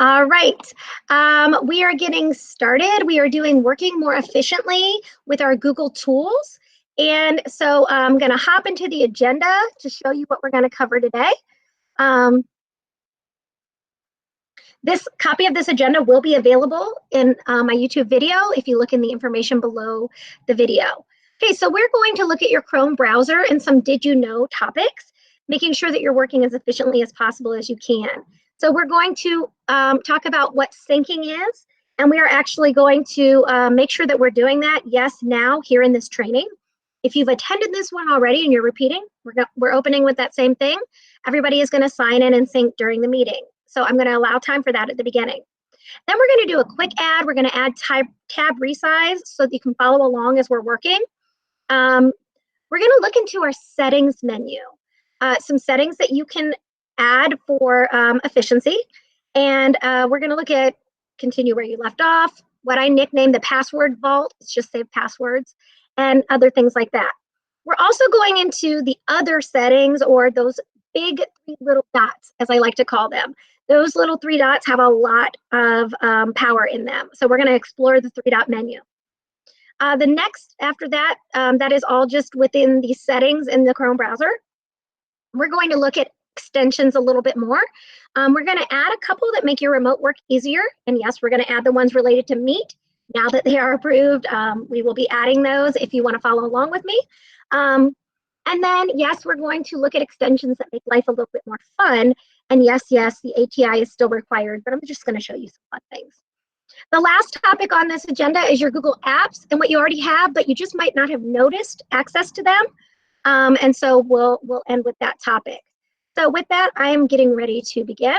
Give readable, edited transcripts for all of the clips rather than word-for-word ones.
All right, we are getting started. We are doing working more efficiently with our Google tools. And so I'm going to hop into the agenda to show you what we're going to cover today. This copy of this agenda will be available in my YouTube video if you look in the information below the video. Okay, so we're going to look at your Chrome browser and some did you know topics, making sure that you're working as efficiently as possible as you can. So we're going to talk about what syncing is, and we are actually going to make sure that we're doing that, yes, now here in this training. If you've attended this one already and you're repeating, we're opening with that same thing. Everybody is going to sign in and sync during the meeting. So I'm going to allow time for that at the beginning. Then we're going to do a quick add. We're going to add tab resize so that you can follow along as we're working. We're going to look into our settings menu, some settings that you can add for efficiency. And we're going to look at continue where you left off, what I nicknamed the password vault. It's just save passwords and other things like that. We're also going into the other settings, or those big three little dots, as I like to call them. Those little three dots have a lot of power in them. So we're going to explore the three-dot menu. The next after that, that is all just within the settings in the Chrome browser. We're going to look at extensions a little bit more. We're going to add a couple that make your remote work easier. And yes, we're going to add the ones related to Meet. Now that they are approved, we will be adding those if you want to follow along with me. And then, yes, we're going to look at extensions that make life a little bit more fun. And yes, the ATI is still required, but I'm just going to show you some fun things. The last topic on this agenda is your Google Apps and what you already have, but you just might not have noticed access to them. And so we'll end with that topic. So with that, I am getting ready to begin.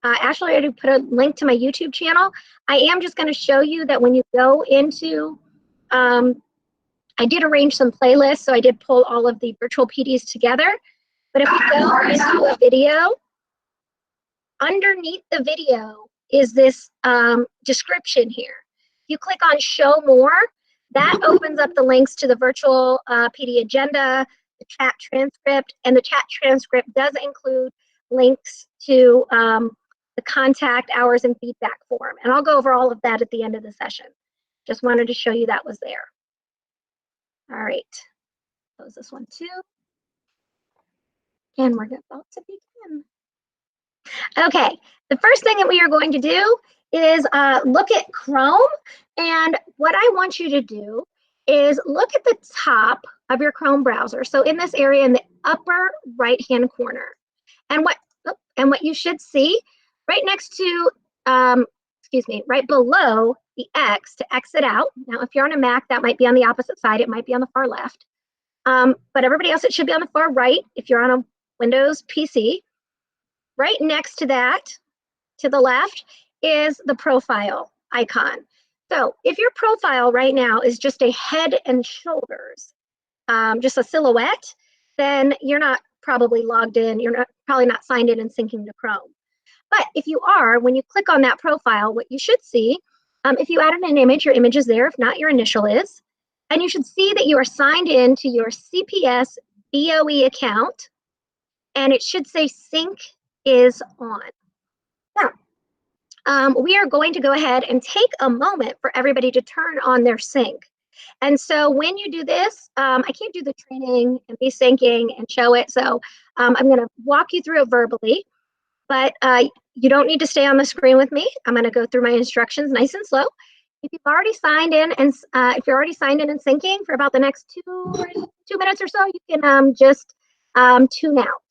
Actually, I already put a link to my YouTube channel. I am just going to show you that when you go into, I did arrange some playlists, so I did pull all of the virtual PDs together. But if we go into a video, underneath the video is this description here. You click on show more, that opens up the links to the virtual PD agenda, the chat transcript, and the chat transcript does include links to the contact hours and feedback form. And I'll go over all of that at the end of the session. Just wanted to show you that was there. All right, close this one too. And we're about to begin. Okay, the first thing that we are going to do is look at Chrome. And what I want you to do is look at the top of your Chrome browser. So in this area in the upper right-hand corner. And what you should see right next to, right below the X to exit out. Now, if you're on a Mac, that might be on the opposite side. It might be on the far left. But everybody else, it should be on the far right if you're on a Windows PC. Right next to that, to the left, is the profile icon. So if your profile right now is just a head and shoulders, just a silhouette, then you're not probably logged in. You're probably not signed in and syncing to Chrome. But if you are, when you click on that profile, what you should see, if you added an image, your image is there. If not, your initial is. And you should see that you are signed in to your CPS BOE account, and it should say sync is on. Now, we are going to go ahead and take a moment for everybody to turn on their sync. And so when you do this, I can't do the training and be syncing and show it. So I'm going to walk you through it verbally, but you don't need to stay on the screen with me. I'm going to go through my instructions nice and slow. If you've already signed in and if you're already signed in and syncing for about the next two minutes or so, you can just tune out.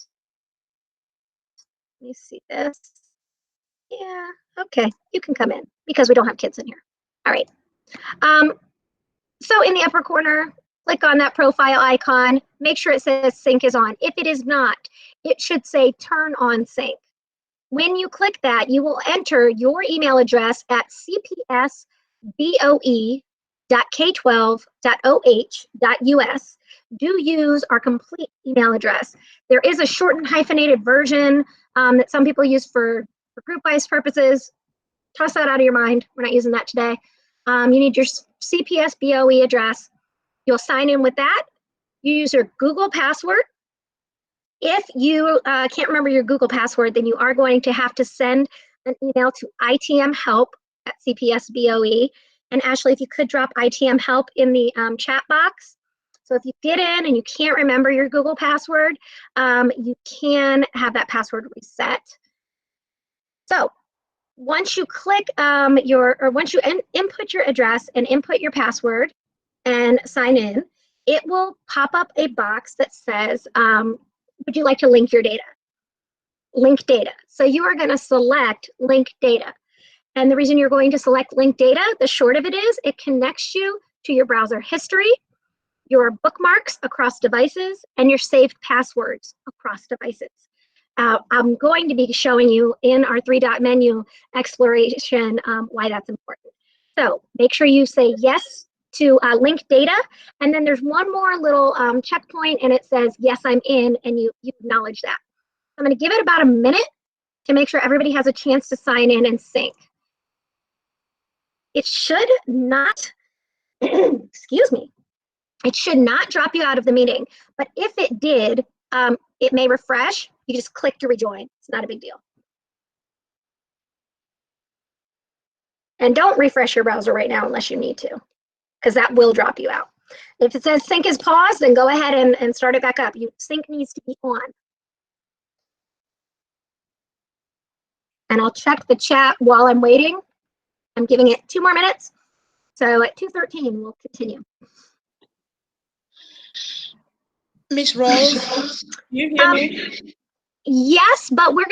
Let me see this. Yeah, okay, you can come in because we don't have kids in here. All right. So in the upper corner, click on that profile icon. Make sure it says sync is on. If it is not, it should say turn on sync. When you click that, you will enter your email address at cpsboe.k12.oh.us. Do use our complete email address. There is a shortened hyphenated version that some people use for group-wise purposes. Toss that out of your mind. We're not using that today. You need your CPS BOE address. You'll sign in with that. You use your Google password. If you can't remember your Google password, then you are going to have to send an email to itmhelp@cpsboe. And Ashley, if you could drop ITM help in the chat box. So if you get in and you can't remember your Google password, you can have that password reset. So once you click once you input your address and input your password and sign in, it will pop up a box that says, would you like to link your data? Link data. So you are going to select link data. And the reason you're going to select link data, the short of it is, it connects you to your browser history, your bookmarks across devices, and your saved passwords across devices. I'm going to be showing you in our 3-dot menu exploration why that's important. So make sure you say yes to link data, and then there's one more little checkpoint, and it says, yes, I'm in, and you acknowledge that. I'm going to give it about a minute to make sure everybody has a chance to sign in and sync. It should not, excuse me, it should not drop you out of the meeting, but if it did, it may refresh. You just click to rejoin. It's not a big deal. And don't refresh your browser right now unless you need to, because that will drop you out. If it says sync is paused, then go ahead and start it back up. Sync needs to be on. And I'll check the chat while I'm waiting. I'm giving it 2 more minutes. So at 2:13, we'll continue. Miss Rose, you hear me? Yes, but we've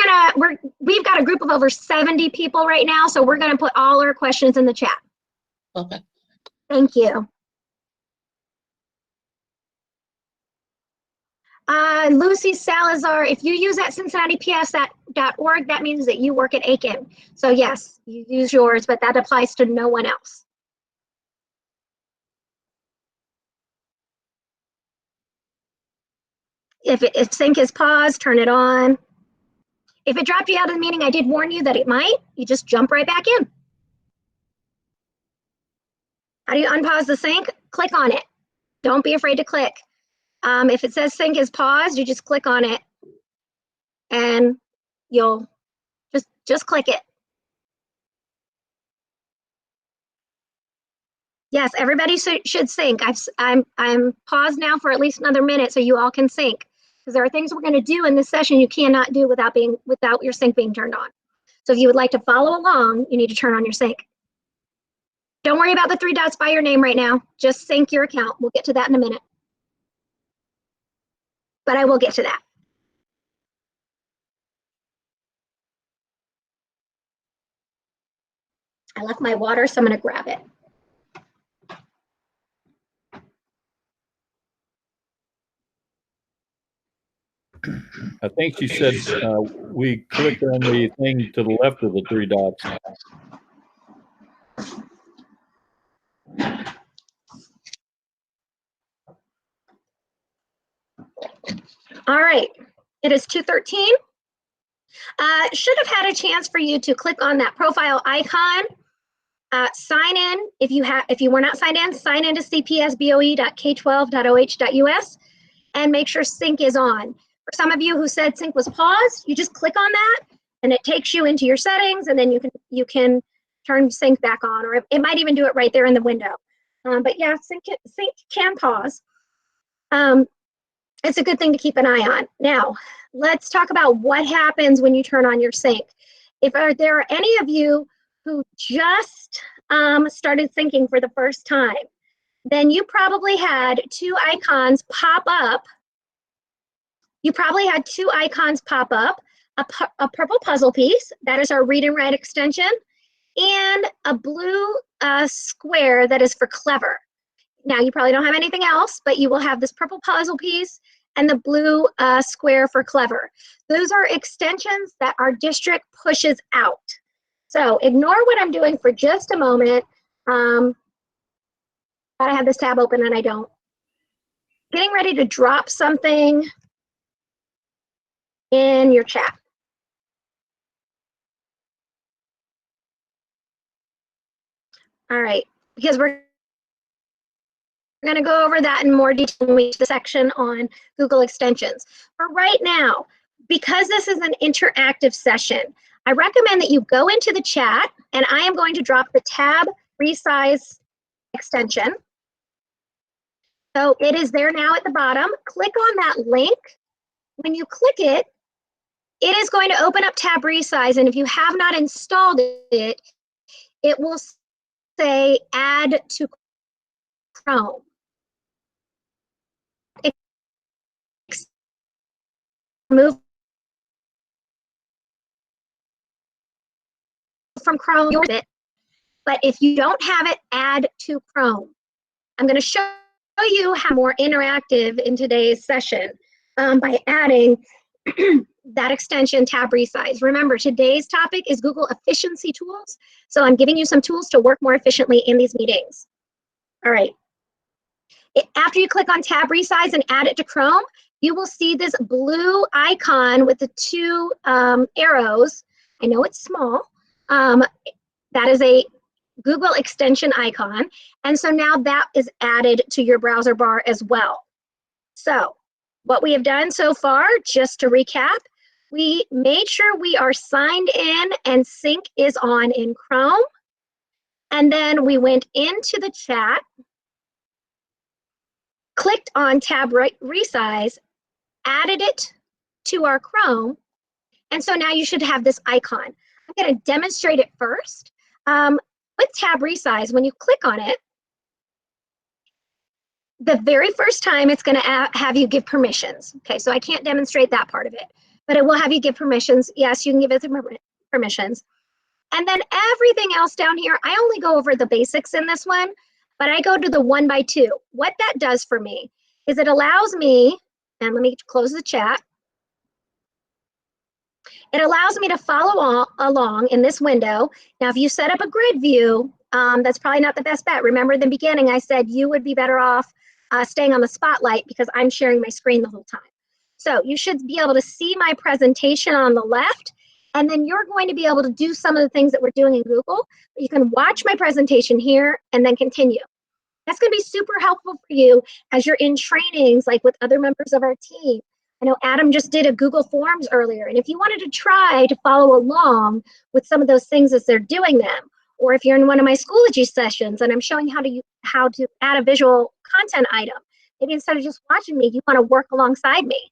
got a group of over 70 people right now, so we're gonna put all our questions in the chat. Okay. Thank you. Lucy Salazar, if you use at cincinnatips.org, that means that you work at Aiken. So yes, you use yours, but that applies to no one else. If sync is paused, turn it on. If it dropped you out of the meeting, I did warn you that it might. You just jump right back in. How do you unpause the sync? Click on it. Don't be afraid to click. If it says sync is paused, you just click on it and you'll just click it. Yes, everybody should sync. I'm paused now for at least another minute so you all can sync, because there are things we're going to do in this session you cannot do without your sync being turned on. So if you would like to follow along, you need to turn on your sync. Don't worry about the 3 dots by your name right now. Just sync your account. We'll get to that in a minute. But I will get to that. I left my water, so I'm going to grab it. I think she said we clicked on the thing to the left of the 3 dots. All right, it is 2:13. Should have had a chance for you to click on that profile icon. Sign in if you were not signed in. Sign in to cpsboe.k12.oh.us and make sure sync is on. For some of you who said sync was paused, you just click on that and it takes you into your settings, and then you can turn sync back on, or it might even do it right there in the window. But yeah, sync can pause. It's a good thing to keep an eye on. Now, let's talk about what happens when you turn on your sync. If there are any of you who just started syncing for the first time, then you probably had 2 icons pop up. You probably had 2 icons pop up, a purple puzzle piece, that is our read and write extension, and a blue square that is for clever. Now, you probably don't have anything else, but you will have this purple puzzle piece and the blue square for clever. Those are extensions that our district pushes out. So ignore what I'm doing for just a moment. I have this tab open and I don't. Getting ready to drop something in your chat. All right, because we're going to go over that in more detail when we reach the section on Google extensions. For right now, because this is an interactive session, I recommend that you go into the chat, and I am going to drop the tab resize extension. So it is there now at the bottom. Click on that link. When you click it, it is going to open up tab resize, and if you have not installed it, it will say add to Chrome. Move from Chrome, but if you don't have it, add to Chrome. I'm going to show you how more interactive in today's session by adding that extension, tab resize. Remember, today's topic is Google efficiency tools. So I'm giving you some tools to work more efficiently in these meetings. All right. After you click on tab resize and add it to Chrome, you will see this blue icon with the two arrows. I know it's small. That is a Google extension icon. And so now that is added to your browser bar as well. So what we have done so far, just to recap, we made sure we are signed in and sync is on in Chrome. And then we went into the chat, clicked on tab resize, added it to our Chrome. And so now you should have this icon. I'm going to demonstrate it first. With tab resize, when you click on it, the very first time it's going to have you give permissions. Okay, so I can't demonstrate that part of it, but it will have you give permissions. Yes, you can give it permissions. And then everything else down here, I only go over the basics in this one, but I go to the 1 by 2. What that does for me is it allows me, and let me close the chat. It allows me to follow along in this window. Now, if you set up a grid view, that's probably not the best bet. Remember in the beginning, I said you would be better off staying on the spotlight because I'm sharing my screen the whole time. So you should be able to see my presentation on the left, and then you're going to be able to do some of the things that we're doing in Google. You can watch my presentation here and then continue. That's going to be super helpful for you as you're in trainings, like with other members of our team. I know Adam just did a Google Forms earlier, and if you wanted to try to follow along with some of those things as they're doing them, or if you're in one of my Schoology sessions and I'm showing how to add a visual content item, maybe instead of just watching me, you want to work alongside me,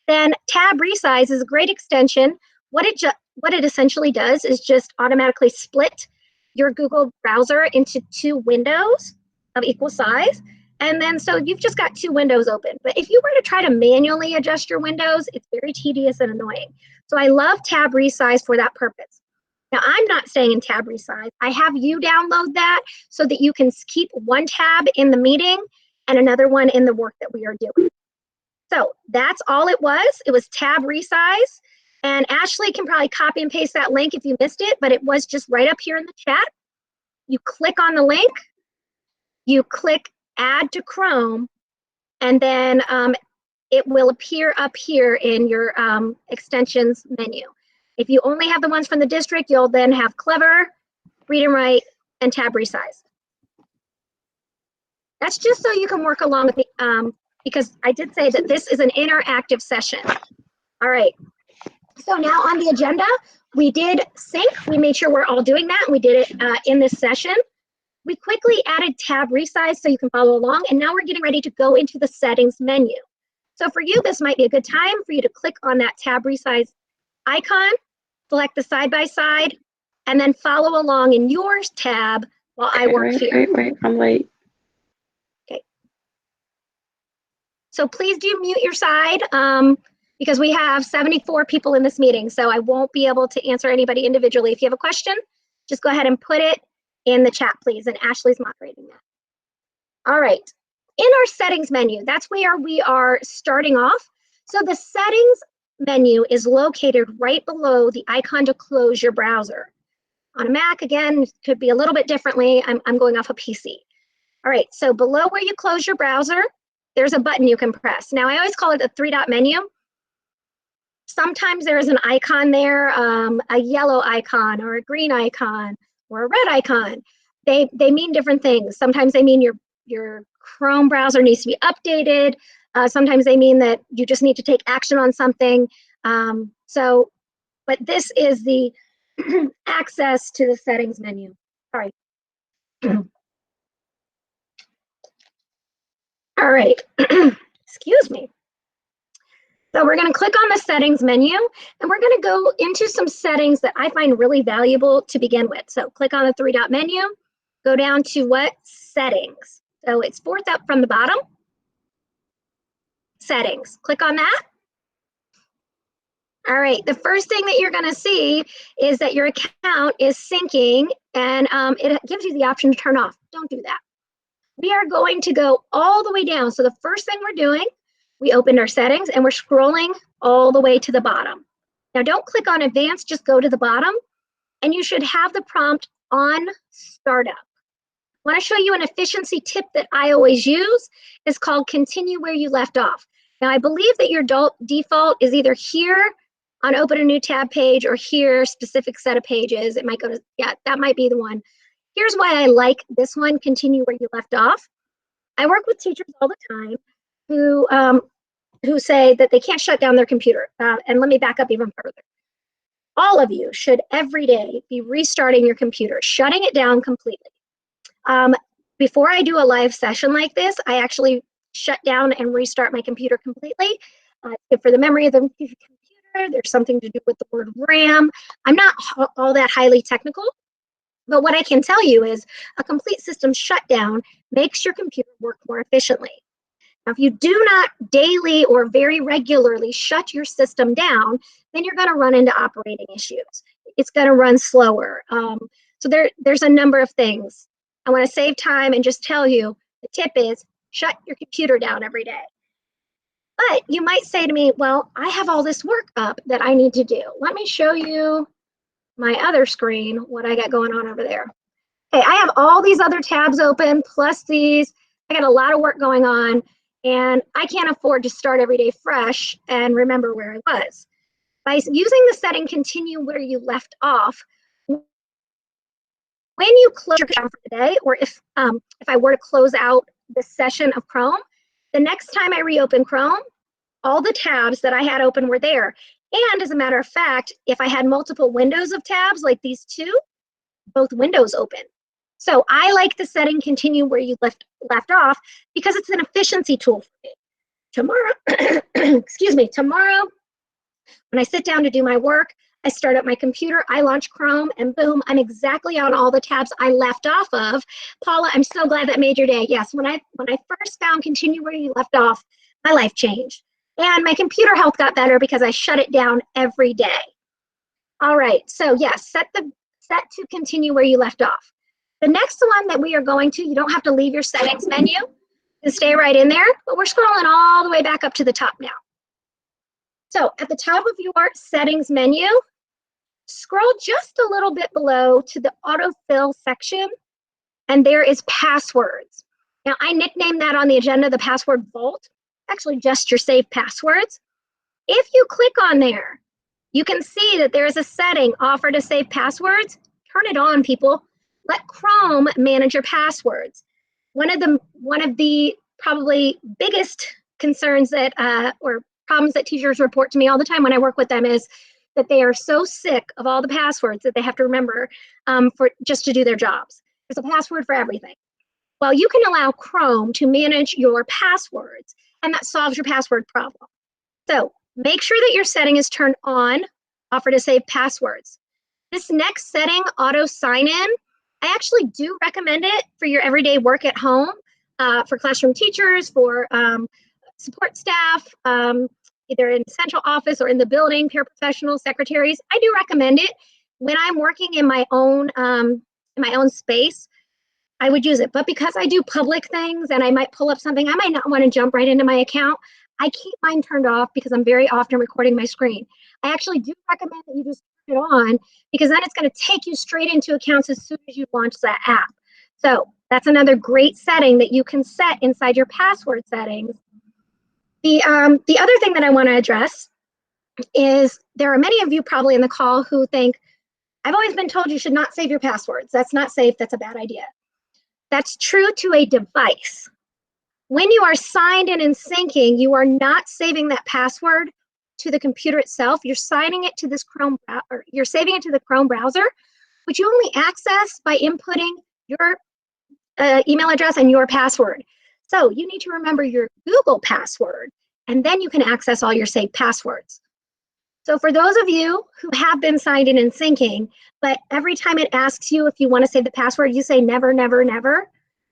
then tab resize is a great extension. What it essentially does is just automatically split your Google browser into 2 windows of equal size. And then so you've just got 2 windows open. But if you were to try to manually adjust your windows, it's very tedious and annoying. So I love tab resize for that purpose. Now I'm not staying in tab resize. I have you download that so that you can keep one tab in the meeting and another one in the work that we are doing. So that's all it was. It was tab resize. And Ashley can probably copy and paste that link if you missed it, but it was just right up here in the chat. You click on the link, you click add to Chrome, and then it will appear up here in your extensions menu. If you only have the ones from the district, you'll then have Clever, Read and Write, and tab resize. That's just so you can work along with the, because I did say that this is an interactive session. All right. So now on the agenda, we did sync. We made sure we're all doing that. And we did it in this session. We quickly added tab resize so you can follow along. And now we're getting ready to go into the settings menu. So for you, this might be a good time for you to click on that tab resize icon, select the side-by-side, and then follow along in your tab while I work here. Wait, I'm late. Okay. So please do mute your side because we have 74 people in this meeting, so I won't be able to answer anybody individually. If you have a question, just go ahead and put it in the chat, please, and Ashley's moderating that. All right. In our settings menu, that's where we are starting off. So the settings menu is located right below the icon to close your browser. On a Mac, again, it could be a little bit differently. I'm going off a PC. All right, so below where you close your browser, there's a button you can press. Now, I always call it a 3-dot menu. Sometimes there is an icon there, a yellow icon or a green icon or a red icon. They mean different things. Sometimes they mean your Chrome browser needs to be updated. Sometimes they mean that you just need to take action on something. But this is the access to the settings menu. Sorry. All right. Excuse me. So we're going to click on the settings menu, and we're going to go into some settings that I find really valuable to begin with. So click on the three-dot menu, go down to what? Settings. So it's fourth up from the bottom. Settings. Click on that. All right, the first thing that you're going to see is that your account is syncing, and it gives you the option to turn off. Don't do that. We are going to go all the way down. So the first thing we're doing, we opened our settings and we're scrolling all the way to the bottom. Now don't click on advanced, just go to the bottom, and you should have the prompt on startup. I want to show you an efficiency tip that I always use. It's called continue where you left off. Now I believe that your default is either here on open a new tab page or here, specific set of pages. It might go to, yeah, that might be the one. Here's why I like this one, continue where you left off. I work with teachers all the time who say that they can't shut down their computer. And let me back up even further. All of you should every day be restarting your computer, shutting it down completely. Before I do a live session like this, I actually shut down and restart my computer completely. For the memory of the computer, there's something to do with the word RAM. I'm not all that highly technical, but what I can tell you is a complete system shutdown makes your computer work more efficiently. Now, if you do not daily or very regularly shut your system down, then you're going to run into operating issues. It's going to run slower. So there's a number of things. I want to save time and just tell you the tip is shut your computer down every day. But you might say to me, well, I have all this work up that I need to do. Let me show you my other screen, what I got going on over there. Okay, I have all these other tabs open, plus these. I got a lot of work going on, and I can't afford to start every day fresh and remember where I was. By using the setting continue where you left off, when you close your account for the day, or if I were to close out the session of Chrome, the next time I reopen Chrome, all the tabs that I had open were there. And as a matter of fact, if I had multiple windows of tabs like these two, both windows open. So I like the setting continue where you left off because it's an efficiency tool for me. Tomorrow, excuse me, tomorrow, when I sit down to do my work, I start up my computer, I launch Chrome, and boom, I'm exactly on all the tabs I left off of. Paula, I'm so glad that made your day. Yes, when I first found continue where you left off, my life changed. And my computer health got better because I shut it down every day. All right, so yes, set to continue where you left off. The next one that we are going to, you don't have to leave your settings menu and stay right in there, but we're scrolling all the way back up to the top now. So at the top of your settings menu, scroll just a little bit below to the autofill section, and there is passwords. Now I nicknamed that on the agenda the password vault, actually just your saved passwords. If you click on there, you can see that there is a setting offer to save passwords. Turn it on, people. Let Chrome manage your passwords. One of the probably biggest concerns that or problems that teachers report to me all the time when I work with them is that they are so sick of all the passwords that they have to remember for just to do their jobs. There's a password for everything. Well, you can allow Chrome to manage your passwords, and that solves your password problem. So make sure that your setting is turned on, offer to save passwords. This next setting, auto sign in, I actually do recommend it for your everyday work at home, for classroom teachers, for support staff, either in central office or in the building, paraprofessionals, secretaries. I do recommend it. When I'm working in my own space, I would use it. But because I do public things and I might pull up something, I might not want to jump right into my account. I keep mine turned off because I'm very often recording my screen. I actually do recommend that you just turn it on because then it's going to take you straight into accounts as soon as you launch that app. So that's another great setting that you can set inside your password settings. The other thing that I want to address is there are many of you probably in the call who think, I've always been told you should not save your passwords. That's not safe. That's a bad idea. That's true to a device. When you are signed in and syncing, you are not saving that password to the computer itself. You're signing it to this Chrome, or you're saving it to the Chrome browser, which you only access by inputting your email address and your password. So you need to remember your Google password, and then you can access all your saved passwords. So for those of you who have been signed in and syncing, but every time it asks you if you want to save the password, you say never, never, never.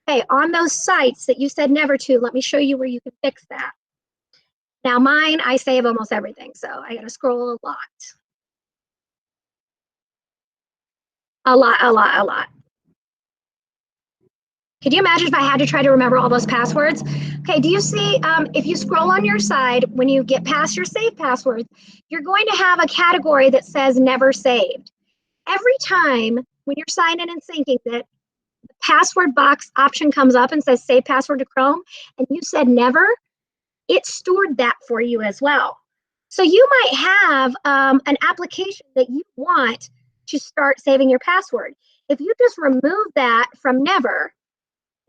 Okay, on those sites that you said never to, let me show you where you can fix that. Now mine, I save almost everything, so I gotta scroll a lot. A lot. Could you imagine if I had to try to remember all those passwords? Okay, do you see, if you scroll on your side, when you get past your saved passwords, you're going to have a category that says never saved. Every time when you're signed in and syncing that the password box option comes up and says save password to Chrome, and you said never, it stored that for you as well. So you might have an application that you want to start saving your password. If you just remove that from never,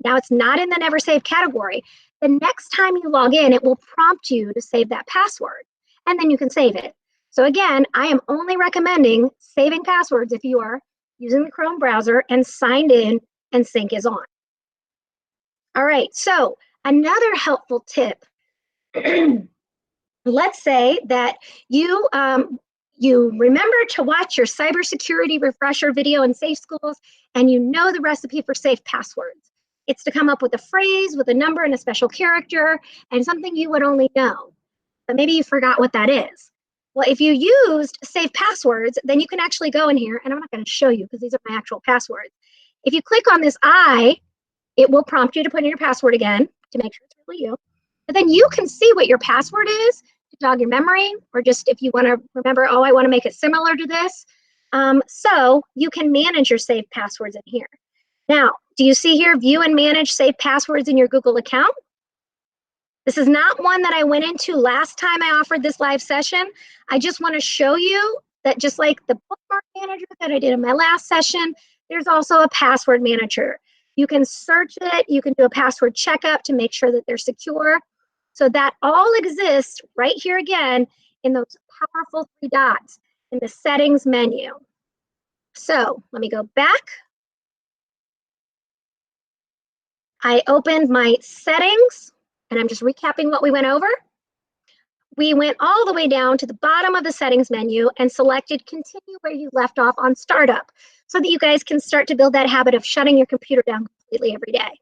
now it's not in the never saved category, the next time you log in, it will prompt you to save that password, and then you can save it. So again, I am only recommending saving passwords if you are using the Chrome browser and signed in and sync is on. All right, so another helpful tip. Let's say that you remember to watch your cybersecurity refresher video in Safe Schools, and you know the recipe for safe passwords. It's to come up with a phrase with a number and a special character and something you would only know, but maybe you forgot what that is. Well, if you used safe passwords, then you can actually go in here, and I'm not going to show you because these are my actual passwords. If you click on this I, it will prompt you to put in your password again to make sure it's really you. But then you can see what your password is to jog your memory, or just if you want to remember, oh, I want to make it similar to this. So you can manage your saved passwords in here. Now, do you see here, view and manage saved passwords in your Google account? This is not one that I went into last time I offered this live session. I just want to show you that just like the Bookmark Manager that I did in my last session, there's also a password manager. You can search it, you can do a password checkup to make sure that they're secure. So that all exists right here again in those powerful 3 dots in the settings menu. So let me go back. I opened my settings, and I'm just recapping what we went over. We went all the way down to the bottom of the settings menu and selected continue where you left off on startup, so that you guys can start to build that habit of shutting your computer down completely every day.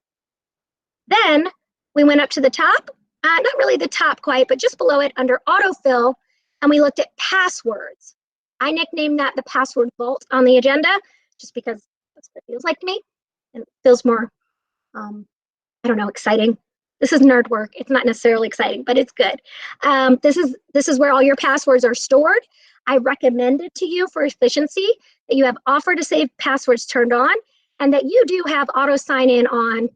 Then we went up to the top, not really the top quite, but just below it under autofill, and we looked at passwords. I nicknamed that the password vault on the agenda, just because that's what it feels like to me, and it feels more, I don't know, exciting. This is nerd work. It's not necessarily exciting, but it's good. This is where all your passwords are stored. I recommend it to you for efficiency that you have offer to save passwords turned on, and that you do have auto sign in on,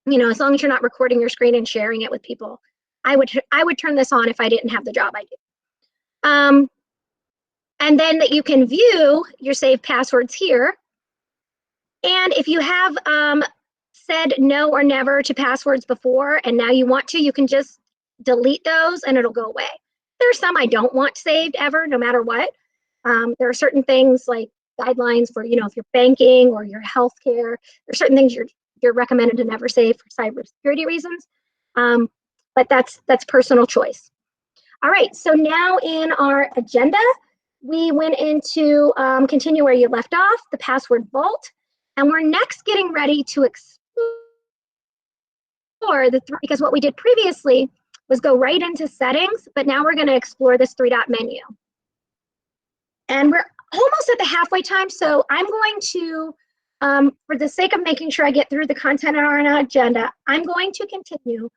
you know, as long as you're not recording your screen and sharing it with people. I would turn this on if I didn't have the job I do. And then that you can view your saved passwords here. And if you have said no or never to passwords before, and now you want to, you can just delete those and it'll go away. There are some I don't want saved ever, no matter what. There are certain things like guidelines for, you know, if you're banking or your healthcare, there's certain things you're recommended to never save for cybersecurity reasons. But that's personal choice. All right, so now in our agenda, we went into continue where you left off, the password vault, and we're next getting ready to explore the 3, because what we did previously was go right into settings, but now we're going to explore this 3-dot menu. And we're almost at the halfway time, so I'm going to, for the sake of making sure I get through the content on our agenda, I'm going to continue.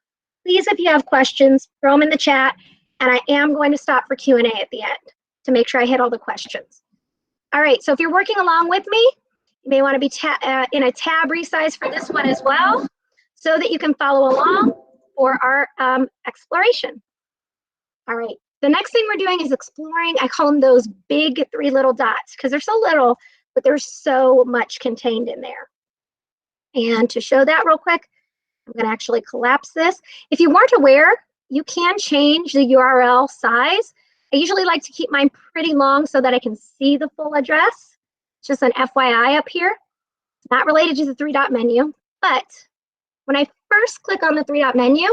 Please, if you have questions, throw them in the chat, and I am going to stop for Q&A at the end to make sure I hit all the questions. All right, so if you're working along with me, you may want to be in a tab resize for this one as well, so that you can follow along for our exploration. All right, the next thing we're doing is exploring. I call them those big 3 little dots because they're so little, but there's so much contained in there. And to show that real quick, I'm going to actually collapse this. If you weren't aware, you can change the URL size I usually like to keep mine pretty long so that I can see the full address. Just an FYI up here. Not related to the three-dot menu, but when I first click on the three-dot menu,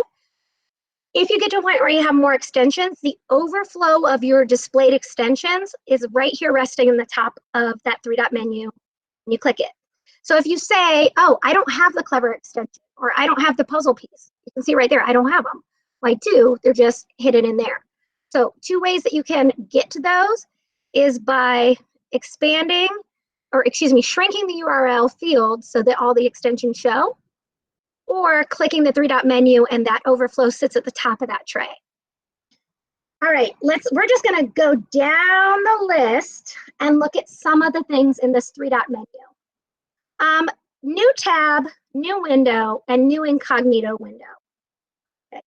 if you get to a point where you have more extensions, the overflow of your displayed extensions is right here resting in the top of that three-dot menu when you click it. So if you say, oh, I don't have the Clever extension, or I don't have the puzzle piece, you can see right there, I don't have them. Well, I do, they're just hidden in there. So two ways that you can get to those is by expanding, or excuse me, shrinking the URL field so that all the extensions show, or clicking the three-dot menu and that overflow sits at the top of that tray. All right, we're just gonna go down the list and look at some of the things in this three-dot menu. New tab, new window, and new incognito window. Okay.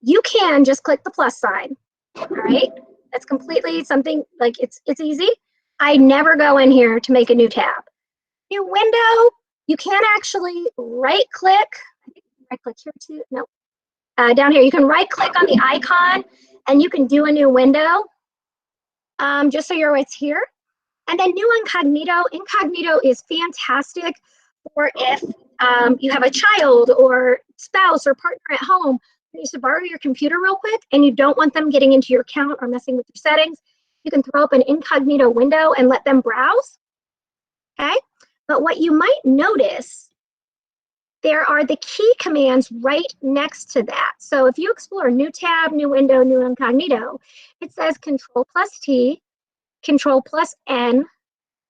You can just click the plus sign, all right? That's completely something, like it's easy. I never go in here to make a new tab. New window, you can actually right click here too, no. Down here, you can right click on the icon and you can do a new window, just so you're always here. And then new incognito. Incognito is fantastic for if you have a child or spouse or partner at home who needs to borrow your computer real quick and you don't want them getting into your account or messing with your settings. You can throw up an incognito window and let them browse, okay? But what you might notice, there are the key commands right next to that. So if you explore new tab, new window, new incognito, it says Control+T, Control+N,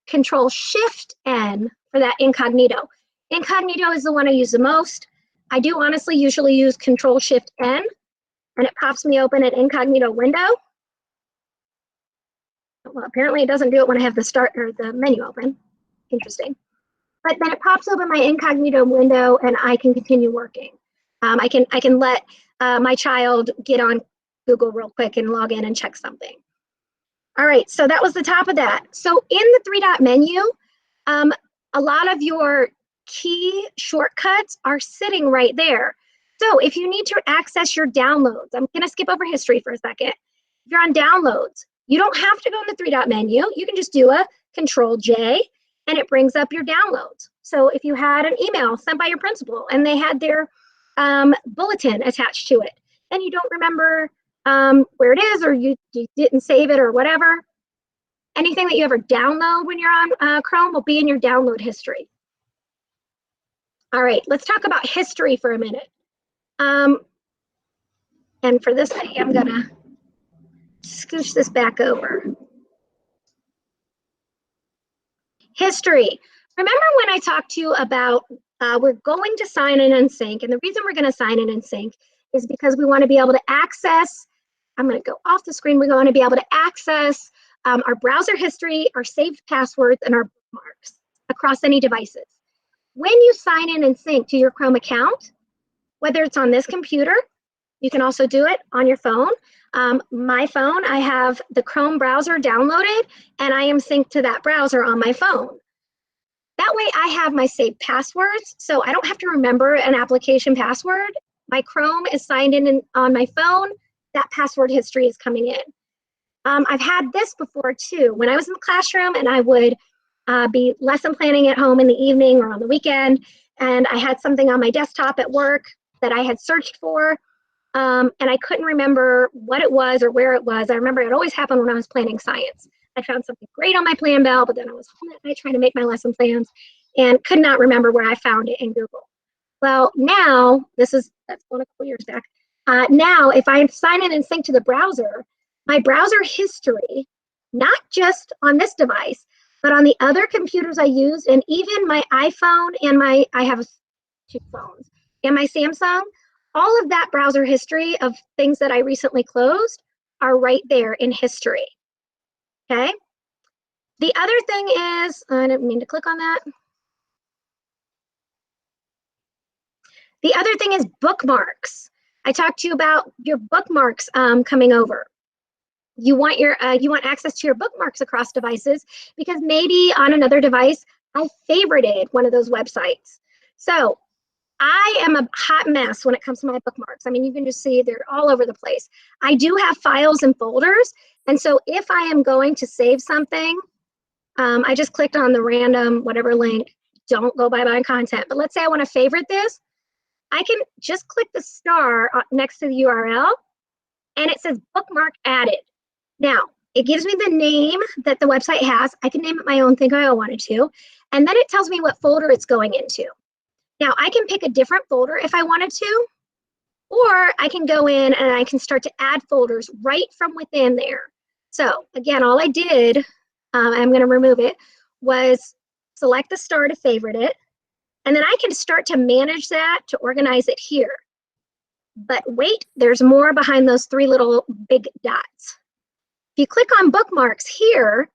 Control-Shift-N for that incognito. Incognito is the one I use the most. I do honestly usually use Control-Shift-N, and it pops me open an incognito window. Well, apparently it doesn't do it when I have the start or the menu open. Interesting. But then it pops open my incognito window and I can continue working. I can let my child get on Google real quick and log in and check something. All right, so that was the top of that. So in the three-dot menu, a lot of your key shortcuts are sitting right there. So if you need to access your downloads, I'm gonna skip over history for a second. If you're on downloads, you don't have to go in the three-dot menu. You can just do a Control-J and it brings up your downloads. So if you had an email sent by your principal and they had their bulletin attached to it and you don't remember where it is, or you didn't save it or whatever, anything that you ever download when you're on Chrome will be in your download history. All right, let's talk about history for a minute. And for this, I'm gonna scooch this back over. History. Remember when I talked to you about we're going to sign in and sync, and the reason we're going to sign in and sync is because we want to be able to access, I'm going to go off the screen, we're going to be able to access our browser history, our saved passwords, and our bookmarks across any devices. When you sign in and sync to your Chrome account, whether it's on this computer, you can also do it on your phone. My phone, I have the Chrome browser downloaded and I am synced to that browser on my phone. That way I have my saved passwords, so I don't have to remember an application password. My Chrome is signed in on my phone, that password history is coming in. I've had this before too. When I was in the classroom and I would be lesson planning at home in the evening or on the weekend, and I had something on my desktop at work that I had searched for, and I couldn't remember what it was or where it was. I remember it always happened when I was planning science. I found something great on my plan bell, but then I was home at night trying to make my lesson plans and could not remember where I found it in Google. Well, now, that's going a couple years back. Now, if I sign in and sync to the browser, my browser history, not just on this device, but on the other computers I used, and even my iPhone and I have 2 phones, and my Samsung, all of that browser history of things that I recently closed are right there in history. Okay. The other thing is, I didn't mean to click on that. The other thing is bookmarks. I talked to you about your bookmarks coming over. You want access to your bookmarks across devices because maybe on another device, I favorited one of those websites. So I am a hot mess when it comes to my bookmarks. I mean, you can just see they're all over the place. I do have files and folders And so if I am going to save something, I just clicked on the random whatever link. Don't go by my content. But let's say I want to favorite this. I can just click the star next to the URL, and it says bookmark added. Now, it gives me the name that the website has. I can name it my own thing if I wanted to. And then it tells me what folder it's going into. Now, I can pick a different folder if I wanted to, or I can go in and I can start to add folders right from within there. So again, all I did, I'm going to remove it, was select the star to favorite it. And then I can start to manage that to organize it here. But wait, there's more behind those three little big dots. If you click on bookmarks here,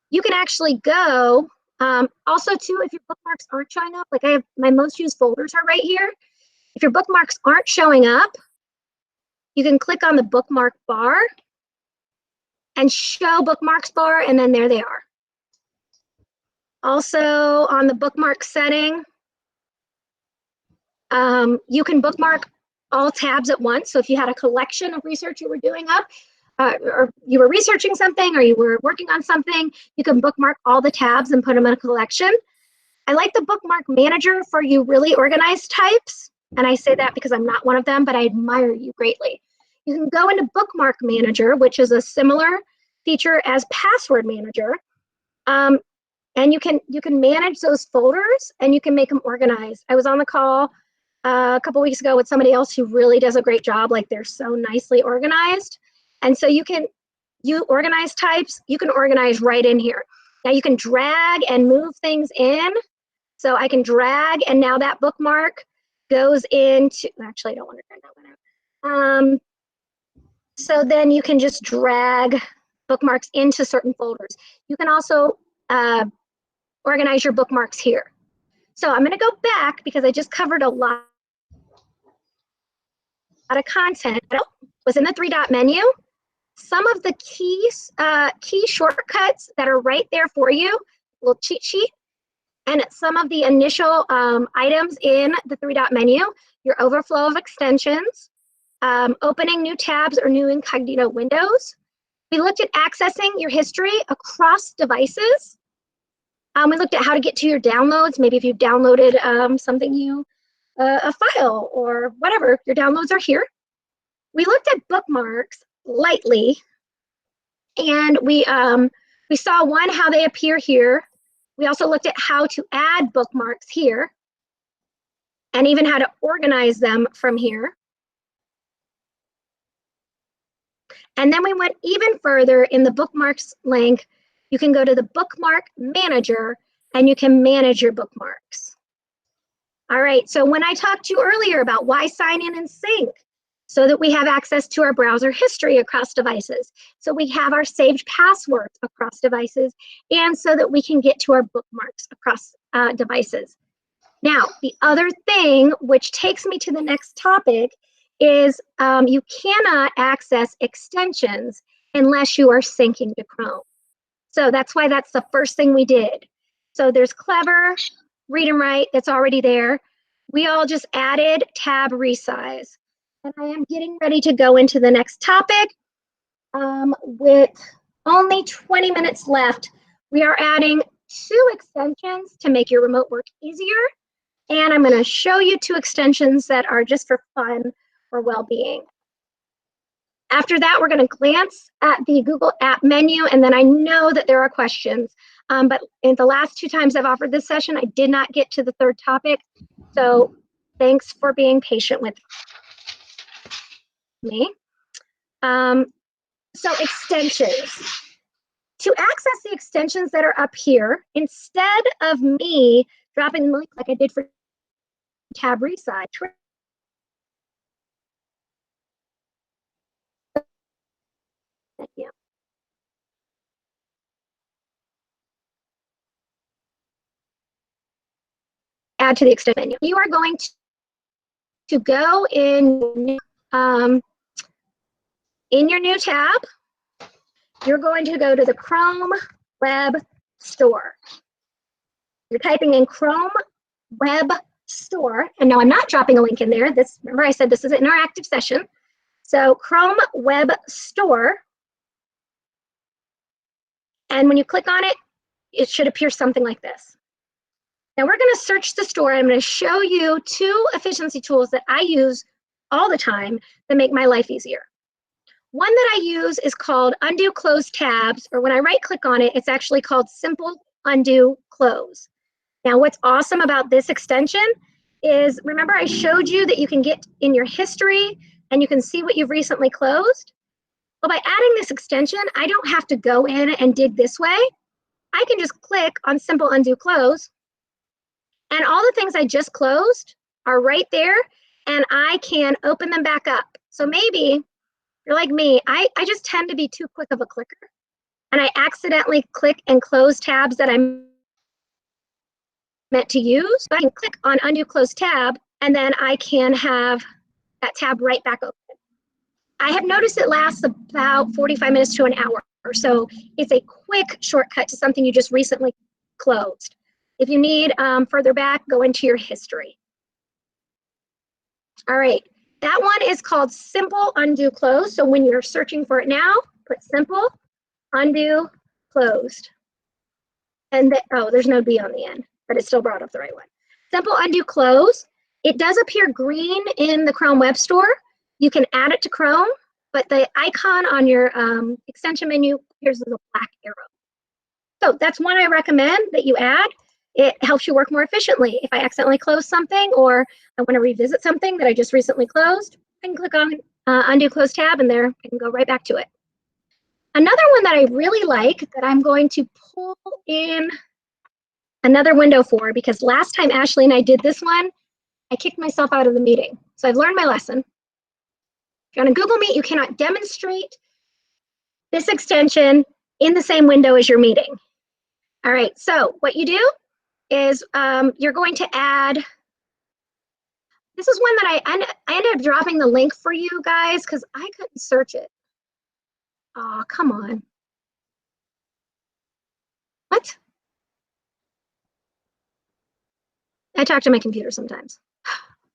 you can actually go, also too, if your bookmarks aren't showing up, like I have my most used folders are right here. If your bookmarks aren't showing up, you can click on the bookmark bar and show bookmarks bar, and then there they are. Also on the bookmark setting, you can bookmark all tabs at once. So if you had a collection of research you were doing up, or you were researching something, or you were working on something, you can bookmark all the tabs and put them in a collection. I like the Bookmark Manager for you really organized types. And I say that because I'm not one of them, but I admire you greatly. You can go into Bookmark Manager, which is a similar feature as Password Manager. And you can manage those folders and you can make them organized. I was on the call a couple weeks ago with somebody else who really does a great job. Like they're so nicely organized. And so you organize types, you can organize right in here. Now you can drag and move things in. So I can drag, and now that bookmark goes into, actually I don't want to drag that one out. So then you can just drag bookmarks into certain folders. You can also organize your bookmarks here. So I'm gonna go back because I just covered a lot of content. Was in the three-dot menu. Some of the key shortcuts that are right there for you, little cheat sheet, and some of the initial items in the three-dot menu, your overflow of extensions, opening new tabs or new incognito windows. We looked at accessing your history across devices. We looked at how to get to your downloads. Maybe if you've downloaded something a file or whatever, your downloads are here. We looked at bookmarks lightly, and we saw one, how they appear here. We also looked at how to add bookmarks here and even how to organize them from here. And then we went even further in the bookmarks link. You can go to the Bookmark Manager and you can manage your bookmarks. All right, so when I talked to you earlier about why sign in and sync, so that we have access to our browser history across devices, so we have our saved passwords across devices, and so that we can get to our bookmarks across devices. Now, the other thing, which takes me to the next topic, is you cannot access extensions unless you are syncing to Chrome. So that's why that's the first thing we did. So there's Clever, Read and Write, that's already there. We all just added tab resize. And I am getting ready to go into the next topic. With only 20 minutes left, we are adding 2 extensions to make your remote work easier. And I'm going to show you 2 extensions that are just for fun or well-being. After that, we're going to glance at the Google App menu, and then I know that there are questions. But in the last 2 times I've offered this session, I did not get to the 3rd topic. So thanks for being patient with me. So extensions. To access the extensions that are up here, instead of me dropping the link like I did for tab resize, add to the extend menu. You are going to go in your new tab. You're going to go to the Chrome Web Store. You're typing in Chrome Web Store, and no, I'm not dropping a link in there. Remember I said this is an interactive session. So Chrome Web Store, And when you click on it, it should appear something like this. Now we're going to search the store. I'm going to show you 2 efficiency tools that I use all the time that make my life easier. One that I use is called Undo Close Tabs, or when I right click on it, it's actually called Simple Undo Close. Now what's awesome about this extension is, remember I showed you that you can get in your history and you can see what you've recently closed? Well, by adding this extension, I don't have to go in and dig this way. I can just click on Simple Undo Close, and all the things I just closed are right there, and I can open them back up. So maybe you're like me, I just tend to be too quick of a clicker, and I accidentally click and close tabs that I'm meant to use. So I can click on Undo Close Tab, and then I can have that tab right back open. I have noticed it lasts about 45 minutes to an hour, so it's a quick shortcut to something you just recently closed. If you need further back, go into your history. All right, that one is called Simple Undo Close. So when you're searching for it now, put Simple Undo Closed. And oh, there's no B on the end, but it still brought up the right one. Simple Undo Close. It does appear green in the Chrome Web Store. You can add it to Chrome, but the icon on your extension menu appears as a black arrow. So that's one I recommend that you add. It helps you work more efficiently. If I accidentally close something, or I want to revisit something that I just recently closed, I can click on Undo Close Tab, and there I can go right back to it. Another one that I really like that I'm going to pull in another window for, because last time Ashley and I did this one, I kicked myself out of the meeting. So I've learned my lesson. If you're on a Google Meet, you cannot demonstrate this extension in the same window as your meeting. All right, so what you do is you're going to add, this is one that I ended up dropping the link for you guys because I couldn't search it. Oh, come on. What? I talk to my computer sometimes.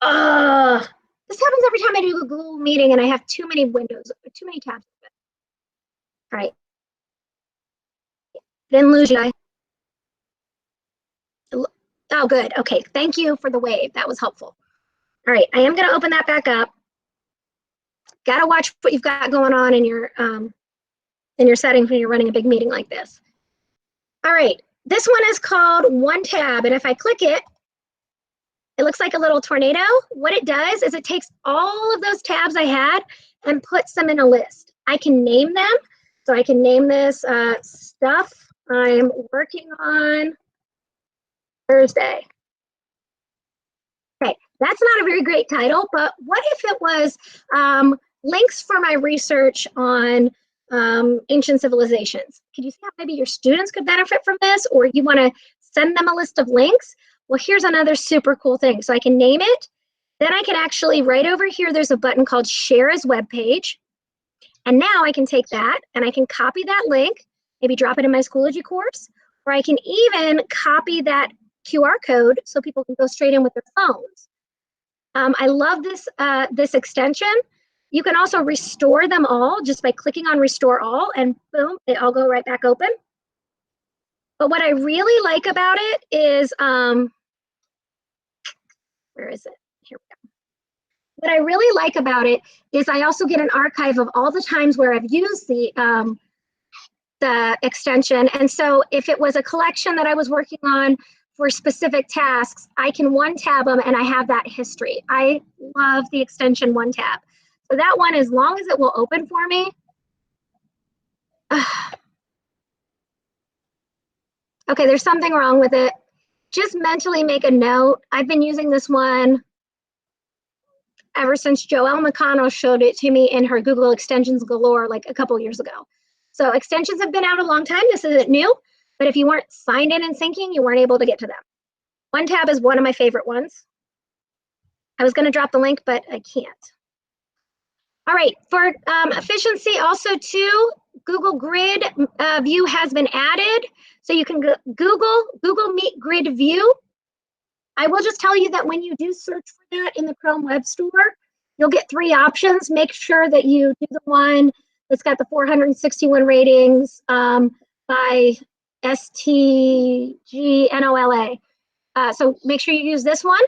This happens every time I do a Google meeting and I have too many windows, too many tabs. All right. Didn't lose you. Oh, good. Okay. Thank you for the wave. That was helpful. All right. I am going to open that back up. Got to watch what you've got going on in your settings when you're running a big meeting like this. All right. This one is called One Tab. And if I click it, it looks like a little tornado. What it does is it takes all of those tabs I had and puts them in a list. I can name them. So I can name this Stuff I'm Working on Thursday. Okay, that's not a very great title, but what if it was links for my research on ancient civilizations? Could you see how maybe your students could benefit from this, or you want to send them a list of links? Well, here's another super cool thing. So I can name it. Then I can actually, right over here, there's a button called Share as Web Page. And now I can take that and I can copy that link, maybe drop it in my Schoology course, or I can even copy that QR code so people can go straight in with their phones. I love this, this extension. You can also restore them all just by clicking on Restore All, and boom, they all go right back open. But what I really like about it is, where is it? Here we go. What I really like about it is I also get an archive of all the times where I've used the extension. And so if it was a collection that I was working on for specific tasks, I can one tab them and I have that history. I love the extension One Tab. So that one, as long as it will open for me. Okay, there's something wrong with it. Just mentally make a note. I've been using this one ever since Joelle McConnell showed it to me in her Google Extensions Galore like a couple years ago. So extensions have been out a long time. This isn't new, but if you weren't signed in and syncing, you weren't able to get to them. One Tab is one of my favorite ones. I was going to drop the link, but I can't. All right, for efficiency also too, Google Grid View has been added. So you can Google Meet Grid View. I will just tell you that when you do search for that in the Chrome Web Store, you'll get 3 options. Make sure that you do the one that's got the 461 ratings, by STGNOLA. So make sure you use this one.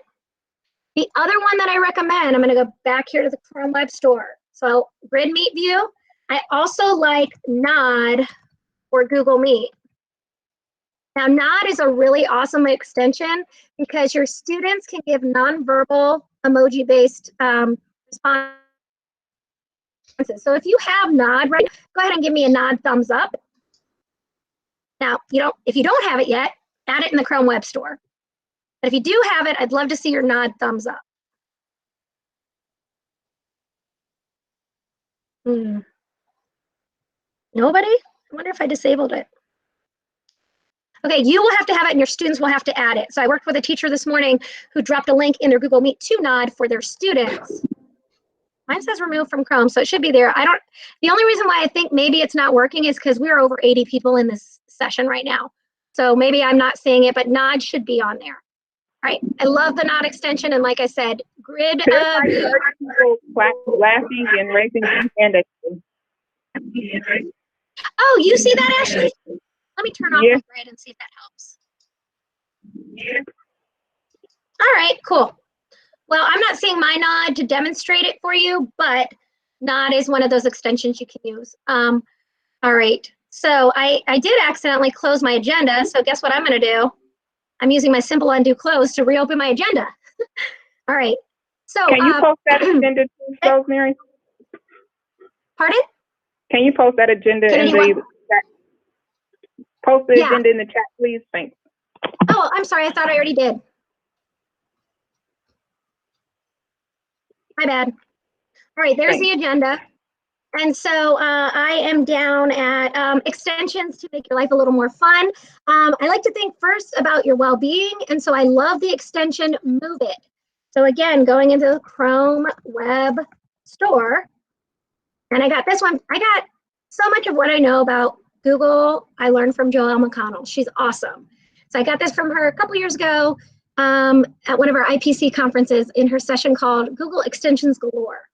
The other one that I recommend, I'm going to go back here to the Chrome Web Store. So Grid Meet View. I also like Nod or Google Meet. Now, Nod is a really awesome extension because your students can give nonverbal emoji-based responses. So if you have Nod, right, go ahead and give me a Nod thumbs up. Now, if you don't have it yet, add it in the Chrome Web Store. But if you do have it, I'd love to see your Nod thumbs up. Nobody? I wonder if I disabled it. Okay, you will have to have it and your students will have to add it. So I worked with a teacher this morning who dropped a link in their Google Meet to Nod for their students. Mine says remove from Chrome, so it should be there. The only reason why I think maybe it's not working is because we're over 80 people in this session right now. So maybe I'm not seeing it, but Nod should be on there. All right, I love the Nod extension, and like I said, Grid people laughing and raising their hand. Oh, you see that, Ashley? Let me turn off the grid and see if that helps. All right, cool. Well, I'm not seeing my Nod to demonstrate it for you, but Nod is one of those extensions you can use. All right, so I did accidentally close my agenda, so guess what I'm going to do? I'm using my simple undo close to reopen my agenda. All right. So can you post that agenda too, Rosemary? Pardon? Can you post that agenda in the chat? Post the agenda in the chat, please. Thanks. Oh, I'm sorry. I thought I already did. My bad. All right. There's the agenda. And so I am down at extensions to make your life a little more fun. I like to think first about your well-being. And so I love the extension Move It. So again, going into the Chrome Web Store, and I got this one. I got so much of what I know about Google, I learned from Joelle McConnell. She's awesome. So I got this from her a couple years ago at one of our IPC conferences in her session called Google Extensions Galore.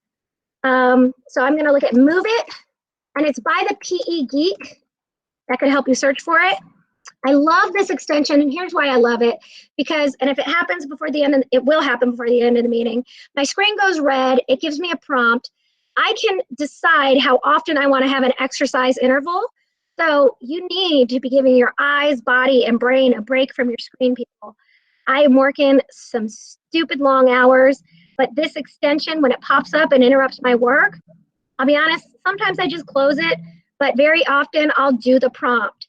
So I'm going to look at Move It, and it's by the PE Geek. That could help you search for it. I love this extension, and here's why I love it. Because, and if it happens before the end, it will happen before the end of the meeting, my screen goes red, it gives me a prompt. I can decide how often I want to have an exercise interval. So you need to be giving your eyes, body, and brain a break from your screen, people. I am working some stupid long hours, but this extension, when it pops up and interrupts my work, I'll be honest, sometimes I just close it, but very often I'll do the prompt.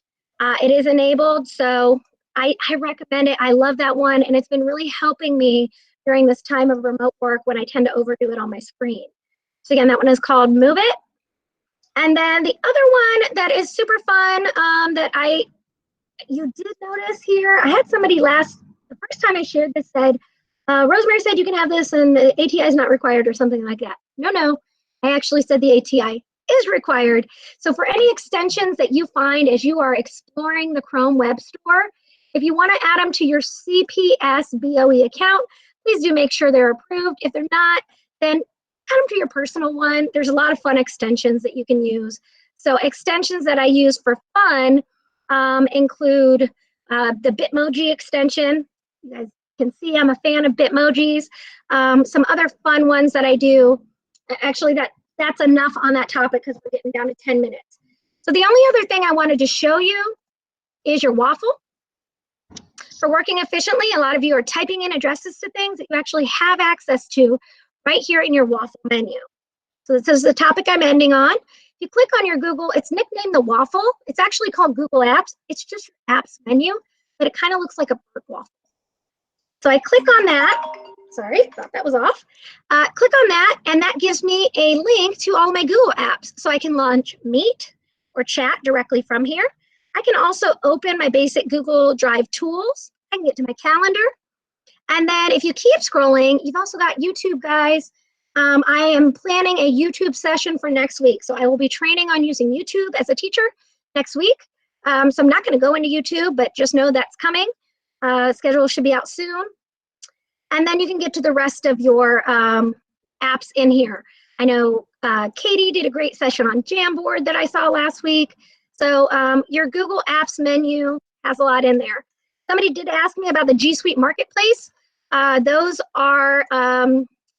It is enabled, so I recommend it. I love that one, and it's been really helping me during this time of remote work when I tend to overdo it on my screen. So again, that one is called Move It. And then the other one that is super fun that you did notice here, I had somebody the first time I shared this said, Rosemary said you can have this and the ATI is not required or something like that. No, I actually said the ATI is required. So for any extensions that you find as you are exploring the Chrome Web Store, if you want to add them to your CPS BOE account, please do make sure they're approved. If they're not, then add them to your personal one. There's a lot of fun extensions that you can use. So extensions that I use for fun include the Bitmoji extension. You guys can see I'm a fan of Bitmojis. Some other fun ones that I do, actually that's enough on that topic because we're getting down to 10 minutes. So the only other thing I wanted to show you is your waffle. For working efficiently, a lot of you are typing in addresses to things that you actually have access to right here in your waffle menu. So this is the topic I'm ending on. If you click on your Google, it's nicknamed the waffle. It's actually called Google Apps. It's just your apps menu, but it kind of looks like a bird waffle. So I click on that. Sorry, thought that was off. Click on that, and that gives me a link to all my Google apps. So I can launch Meet or chat directly from here. I can also open my basic Google Drive tools. I can get to my calendar. And then if you keep scrolling, you've also got YouTube, guys. I am planning a YouTube session for next week. So I will be training on using YouTube as a teacher next week. So I'm not going to go into YouTube, but just know that's coming. Schedule should be out soon. And then you can get to the rest of your apps in here. I know Katie did a great session on Jamboard that I saw last week. So your Google Apps menu has a lot in there. Somebody did ask me about the G Suite Marketplace. Those are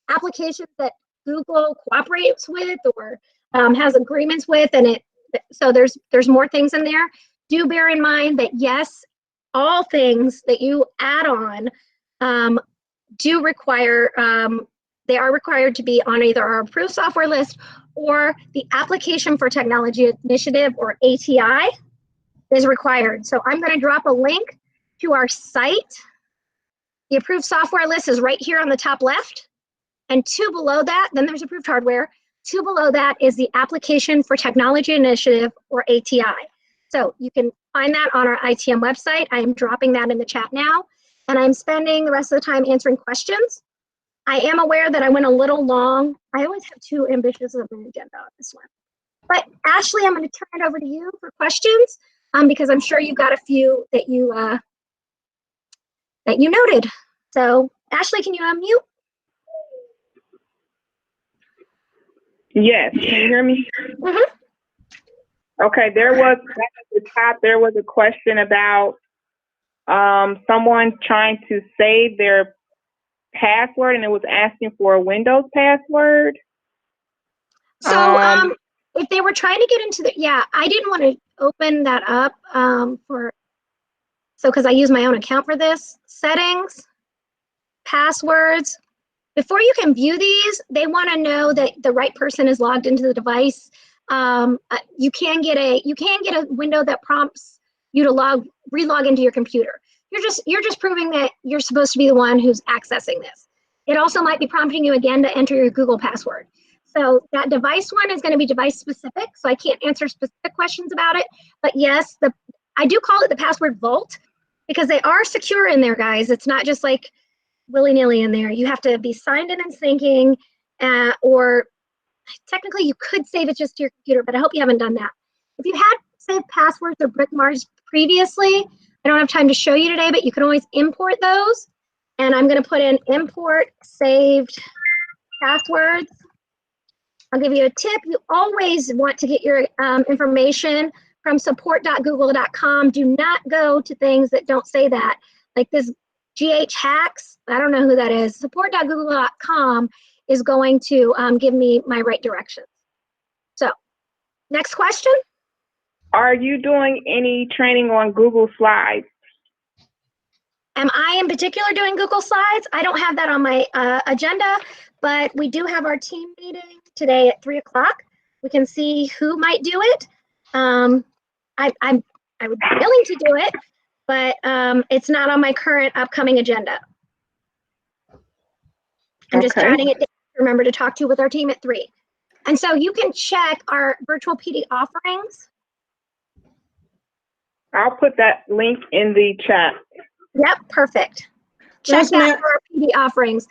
applications that Google cooperates with or has agreements with, and so there's more things in there. Do bear in mind that yes, all things that you add on do require, they are required to be on either our approved software list or the Application for Technology Initiative, or ATI, is required. So I'm going to drop a link to our site. The approved software list is right here on the top left. And two below that, then there's approved hardware. Two below that is the Application for Technology Initiative, or ATI. So you can find that on our ITM website. I am dropping that in the chat now. And I'm spending the rest of the time answering questions. I am aware that I went a little long. I always have too ambitious of an agenda on this one. But Ashley, I'm going to turn it over to you for questions because I'm sure you got a few that you noted. So Ashley, can you unmute? Yes, can you hear me? Mm-hmm. Okay, there was at the top, there was a question about someone trying to save their password, and it was asking for a Windows password. So if they were trying to get into the, yeah, I didn't want to open that up because I use my own account for this. Settings, passwords. Before you can view these, they want to know that the right person is logged into the device. You can get a window that prompts you to relog into your computer. You're just proving that you're supposed to be the one who's accessing this. It also might be prompting you again to enter your Google password. So that device one is going to be device specific, so I can't answer specific questions about it. But yes, I do call it the password vault because they are secure in there, guys. It's not just like willy-nilly in there. You have to be signed in and syncing, or technically you could save it just to your computer, but I hope you haven't done that. If you had saved passwords or bookmarks previously, I don't have time to show you today, but you can always import those. And I'm going to put in import saved passwords. I'll give you a tip. You always want to get your information from support.google.com. Do not go to things that don't say that. Like this GH Hacks, I don't know who that is. Support.google.com is going to give me my right directions. So, next question. Are you doing any training on Google Slides? Am I in particular doing Google Slides? I don't have that on my agenda, but we do have our team meeting today at 3 o'clock. We can see who might do it. I would be willing to do it, but it's not on my current upcoming agenda. I'm just jotting it down to remember to talk to with our team at 3. And so you can check our virtual PD offerings. I'll put that link in the chat. Yep, perfect. Check that for our PD offerings.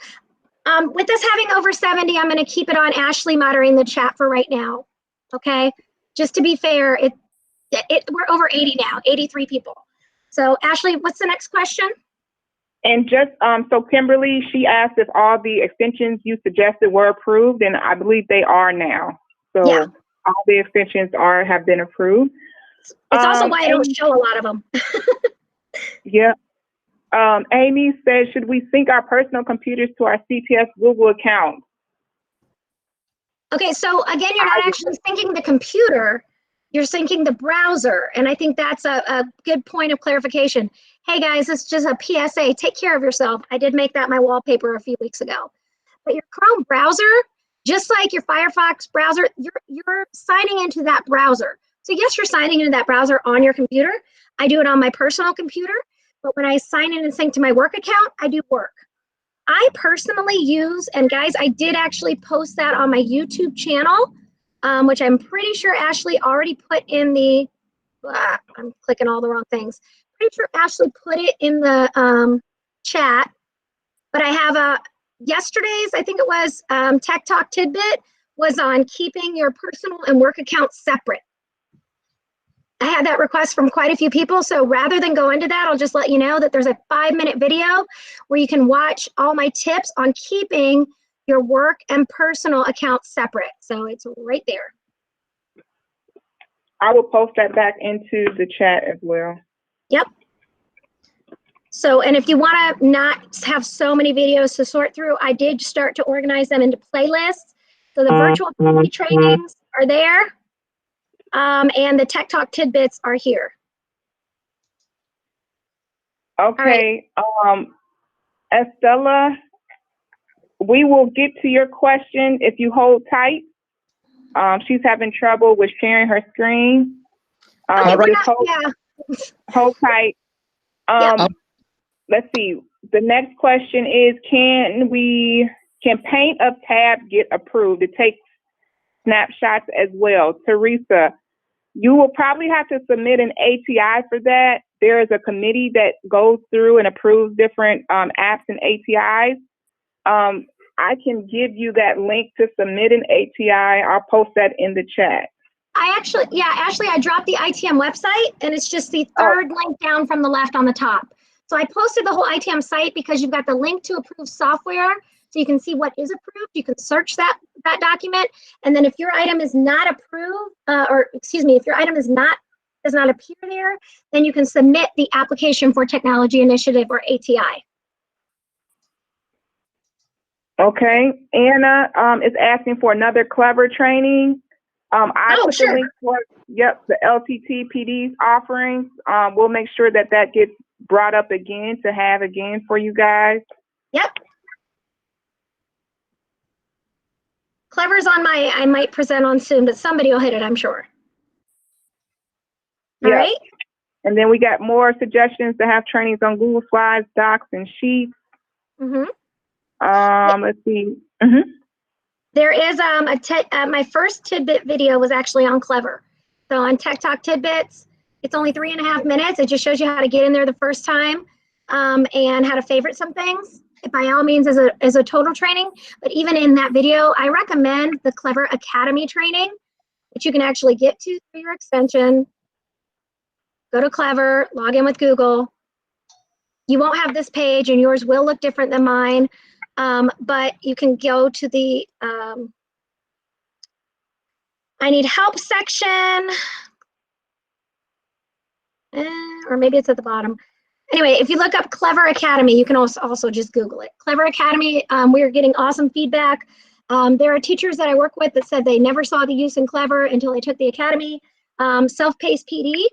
With us having over 70, I'm going to keep it on Ashley monitoring the chat for right now. Okay, just to be fair, we're over 80 now, 83 people. So Ashley, what's the next question? And just so Kimberly, she asked if all the extensions you suggested were approved, and I believe they are now. So yeah, all the extensions have been approved. It's also why I don't show a lot of them. Yeah. Amy says, should we sync our personal computers to our CPS Google account? Okay, so again, you're not actually syncing the computer, you're syncing the browser. And I think that's a good point of clarification. Hey guys, it's just a PSA, take care of yourself. I did make that my wallpaper a few weeks ago. But your Chrome browser, just like your Firefox browser, you're signing into that browser. So yes, you're signing into that browser on your computer. I do it on my personal computer. But when I sign in and sync to my work account, I do work. I personally use, and guys, I did actually post that on my YouTube channel, which I'm pretty sure Ashley already put in the, I'm clicking all the wrong things. Pretty sure Ashley put it in the chat, but I have yesterday's, I think it was Tech Talk Tidbit, was on keeping your personal and work accounts separate. I had that request from quite a few people, so rather than go into that, I'll just let you know that there's a 5-minute video where you can watch all my tips on keeping your work and personal accounts separate. So it's right there. I will post that back into the chat as well. Yep. So, and if you want to not have so many videos to sort through, I did start to organize them into playlists. So the virtual PD trainings are there, and the Tech Talk tidbits are here. Okay. Estella, we will get to your question if you hold tight. She's having trouble with sharing her screen. Okay, just hold tight. Let's see. The next question is, can Paint Up tab get approved? It takes snapshots as well. Teresa, you will probably have to submit an ATI for that. There is a committee that goes through and approves different apps and ATIs. I can give you that link to submit an ATI. I'll post that in the chat. Ashley, I dropped the ITM website, and it's just the third link down from the left on the top. So I posted the whole ITM site because you've got the link to approved software, so you can see what is approved. You can search that document, and then if your item is not approved, if your item does not appear there, then you can submit the application for Technology Initiative or ATI. Okay, Anna is asking for another Clever training. I put the link for the LTT PD's offerings. We'll make sure that gets brought up again to have again for you guys. Yep. Clever's on I might present on soon, but somebody will hit it, I'm sure. All right. And then we got more suggestions to have trainings on Google Slides, Docs, and Sheets. Let's see. There is my first tidbit video was actually on Clever. So on Tech Talk Tidbits, it's only 3.5 minutes. It just shows you how to get in there the first time and how to favorite some things. By all means, as a total training, but even in that video, I recommend the Clever Academy training, which you can actually get to through your extension. Go to Clever, log in with Google. You won't have this page, and yours will look different than mine. But you can go to the I need help section, or maybe it's at the bottom. Anyway, if you look up Clever Academy, you can also just Google it. Clever Academy, we're getting awesome feedback. There are teachers that I work with that said they never saw the use in Clever until they took the Academy. Self-paced PD,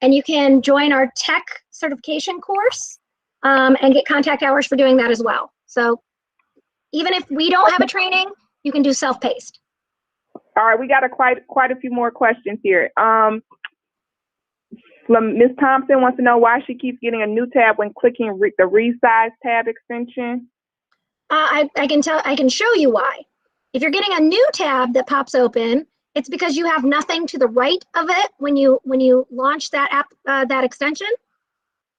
and you can join our tech certification course and get contact hours for doing that as well. So even if we don't have a training, you can do self-paced. All right, we got quite a few more questions here. Ms. Thompson wants to know why she keeps getting a new tab when clicking the Resize tab extension. I can show you why. If you're getting a new tab that pops open, it's because you have nothing to the right of it when you launch that app, that extension.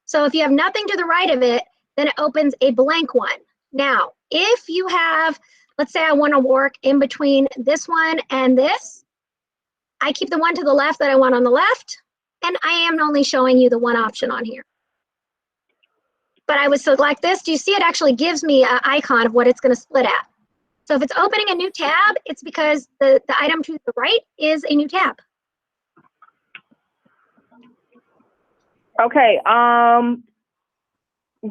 So if you have nothing to the right of it, then it opens a blank one. Now, if you have, let's say I want to work in between this one and this, I keep the one to the left that I want on the left, and I am only showing you the one option on here. But I would select this. Do you see it actually gives me an icon of what it's going to split at? So if it's opening a new tab, it's because the item to the right is a new tab. Okay.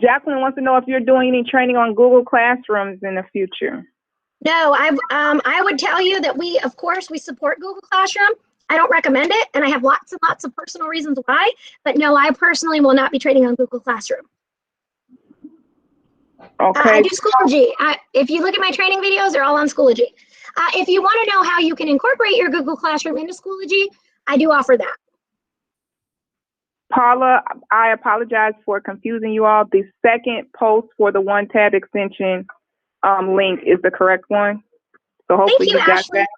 Jacqueline wants to know if you're doing any training on Google Classrooms in the future. No, I would tell you that of course, we support Google Classroom. I don't recommend it, and I have lots and lots of personal reasons why, but no, I personally will not be training on Google Classroom. Okay. I do Schoology. If you look at my training videos, they're all on Schoology. If you want to know how you can incorporate your Google Classroom into Schoology, I do offer that. Paula, I apologize for confusing you all. The second post for the one tab extension link is the correct one. So hopefully you got Ashley. that.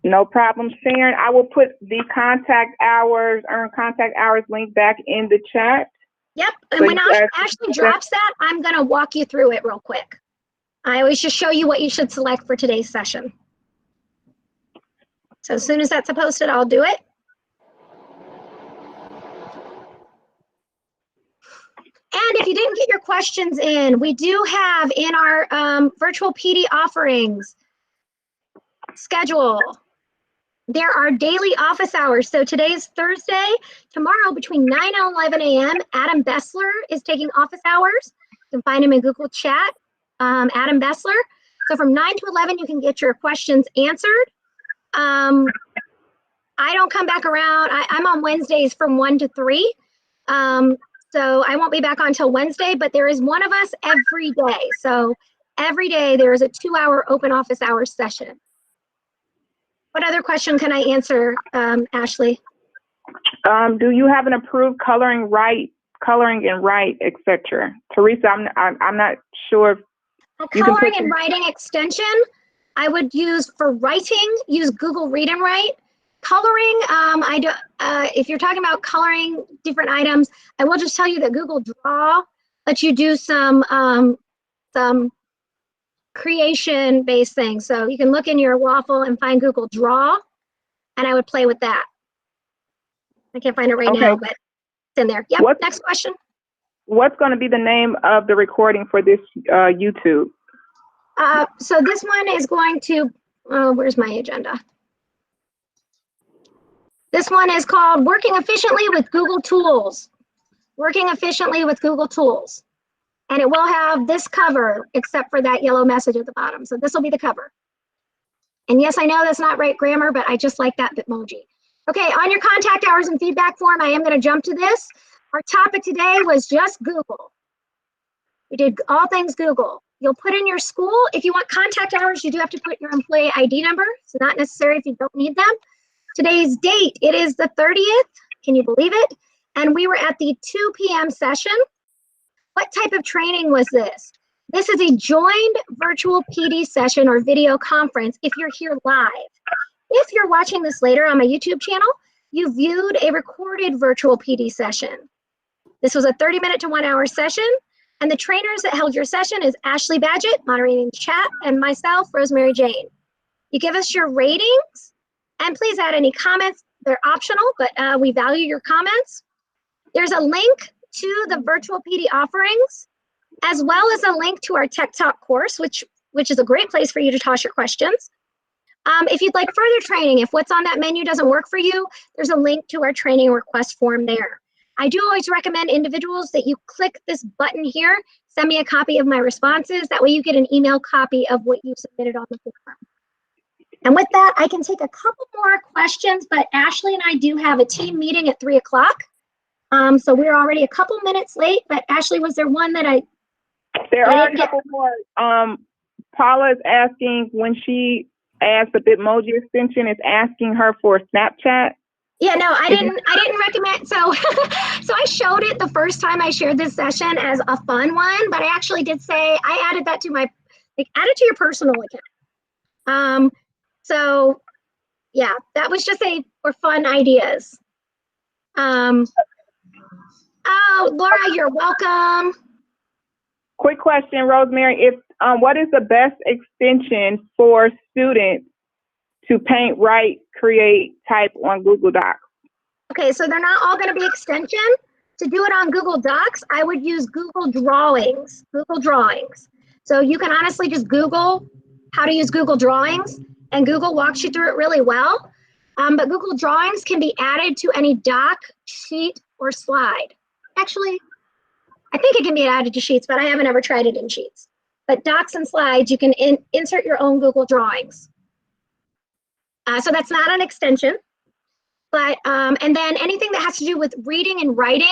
No problem, Sharon. I will put the earn contact hours link back in the chat. Yep, and So when Ashley drops that, I'm going to walk you through it real quick. I always just show you what you should select for today's session. So as soon as that's posted, I'll do it. And if you didn't get your questions in, we do have in our virtual PD offerings schedule. There are daily office hours. So today's Thursday. Tomorrow between 9 and 11 a.m., Adam Bessler is taking office hours. You can find him in Google Chat, Adam Bessler. So from 9 to 11, you can get your questions answered. I don't come back around. I'm on Wednesdays from 1 to 3. So I won't be back on until Wednesday, but there is one of us every day. So every day there is a 2-hour open office hours session. What other question can I answer, Ashley? Do you have an approved coloring and write, etc.? Teresa, I'm not sure. A coloring and writing extension, I would use for writing, use Google Read and Write. Coloring, if you're talking about coloring different items, I will just tell you that Google Draw lets you do some creation-based things. So you can look in your waffle and find Google Draw, and I would play with that. I can't find it right now, but it's in there. Yep, next question. What's going to be the name of the recording for this YouTube? So this one is going to, where's my agenda? This one is called Working Efficiently with Google Tools. Working Efficiently with Google Tools. And it will have this cover, except for that yellow message at the bottom. So this will be the cover. And yes, I know that's not right grammar, but I just like that Bitmoji. Okay, on your contact hours and feedback form, I am going to jump to this. Our topic today was just Google. We did all things Google. You'll put in your school. If you want contact hours, you do have to put your employee ID number. It's not necessary if you don't need them. Today's date, it is the 30th. Can you believe it? And we were at the 2 p.m. session. What type of training was this? This is a joined virtual PD session or video conference if you're here live. If you're watching this later on my YouTube channel, you viewed a recorded virtual PD session. This was a 30-minute to 1-hour session, and the trainers that held your session is Ashley Badgett, moderating the chat, and myself, Rosemary Jane. You give us your ratings, and please add any comments. They're optional, but we value your comments. There's a link to the virtual PD offerings, as well as a link to our Tech Talk course, which is a great place for you to toss your questions. If you'd like further training, if what's on that menu doesn't work for you, there's a link to our training request form there. I do always recommend individuals that you click this button here, send me a copy of my responses. That way you get an email copy of what you submitted on the form. And with that, I can take a couple more questions, but Ashley and I do have a team meeting at 3 o'clock. So we're already a couple minutes late, but Ashley, was there one that There are a couple more. Paula is asking, when she adds the Bitmoji extension, it's asking her for Snapchat. Yeah, no, I didn't recommend. So, so I showed it the first time I shared this session as a fun one, but I actually did say I added that to my, add it to your personal account. So yeah, that was just for fun ideas. Oh, Laura, you're welcome. Quick question, Rosemary. What is the best extension for students to paint, write, create, type on Google Docs? Okay, so they're not all going to be extension. To do it on Google Docs, I would use Google Drawings. Google Drawings. So you can honestly just Google how to use Google Drawings, and Google walks you through it really well. But Google Drawings can be added to any doc, sheet, or slide. Actually, I think it can be added to Sheets, but I haven't ever tried it in Sheets. But docs and slides, you can insert your own Google Drawings. So that's not an extension. But, and then anything that has to do with reading and writing,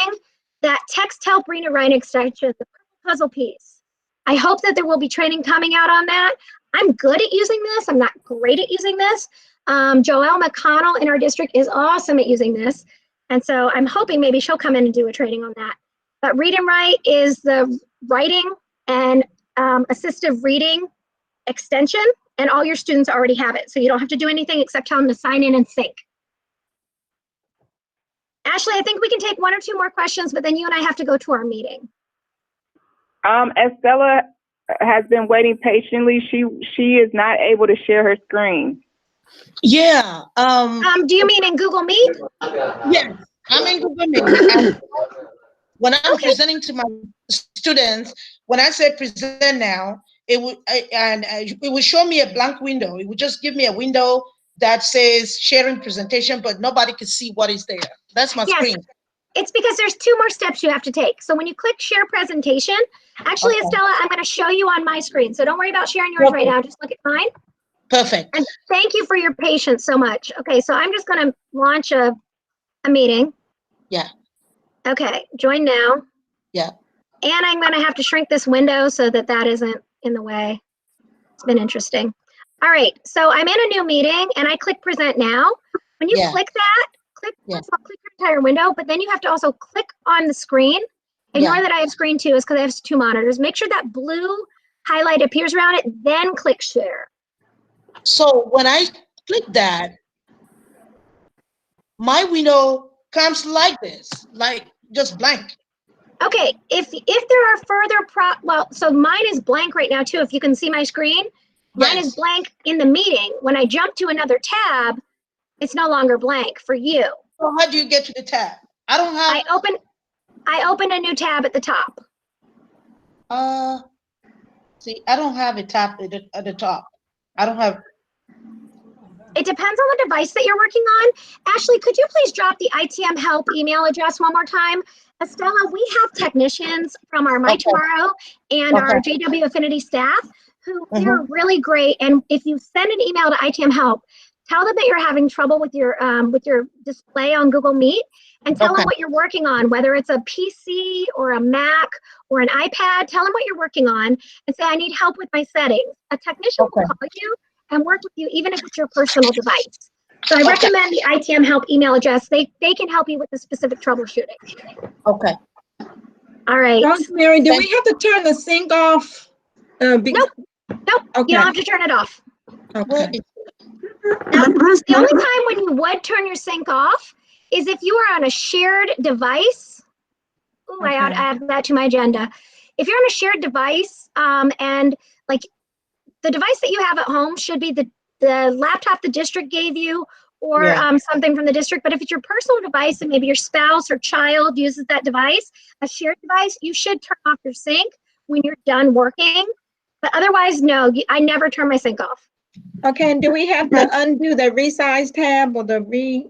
that text help read and write extension, the puzzle piece. I hope that there will be training coming out on that. I'm good at using this. I'm not great at using this. Joelle McConnell in our district is awesome at using this. And so I'm hoping maybe she'll come in and do a training on that. But Read and Write is the writing and assistive reading extension, and all your students already have it. So you don't have to do anything except tell them to sign in and sync. Ashley, I think we can take 1 or 2 more questions, but then you and I have to go to our meeting. Estella has been waiting patiently. She is not able to share her screen. Yeah. Do you mean in Google Meet? Yes, I'm in Google Meet. When I'm presenting to my students, when I say present now, it will show me a blank window. It would just give me a window that says sharing presentation, but nobody can see what is there. That's my Yes. screen. It's because there's 2 more steps you have to take. So when you click share presentation, actually, Okay. Estella, I'm going to show you on my screen. So don't worry about sharing yours right Okay. now. Just look at mine. Perfect. And thank you for your patience so much. Okay, so I'm just going to launch a meeting. Yeah. Okay, join now. Yeah. And I'm going to have to shrink this window so that that isn't in the way. It's been interesting. All right, so I'm in a new meeting and I click present now. When you Yeah. click that, click Yeah. your entire window, but then you have to also click on the screen. Ignore Yeah. that I have screen 2 is because I have 2 monitors. Make sure that blue highlight appears around it, then click share. So when I click that, my window comes like this, like just blank. Okay, if there are further so mine is blank right now too. If you can see my screen, mine is Yes. blank in the meeting. When I jump to another tab, it's no longer blank for you. So how do you get to the tab? I don't have. I open a new tab at the top. See, I don't have a tab at the top. I don't have. It depends on the device that you're working on. Ashley, could you please drop the ITM help email address one more time? Estella, we have technicians from our My Okay. Tomorrow and our JW Affinity staff who they're really great. And if you send an email to ITM help, tell them that you're having trouble with your display on Google Meet and tell them what you're working on, whether it's a PC or a Mac or an iPad. Tell them what you're working on and say, I need help with my settings. A technician will call you and work with you, even if it's your personal device. So I recommend the ITM help email address. They can help you with the specific troubleshooting. Okay. All right. Rosemary, do we have to turn the sync off? Nope. Okay. You don't have to turn it off. Okay. The only time when you would turn your sync off is if you are on a shared device. Ooh, I ought to add that to my agenda. If you're on a shared device, and like the device that you have at home should be the laptop the district gave you or something from the district. But if it's your personal device and maybe your spouse or child uses that device, a shared device, you should turn off your sync when you're done working. But otherwise, no, I never turn my sync off. Okay, and do we have to undo the resize tab or do we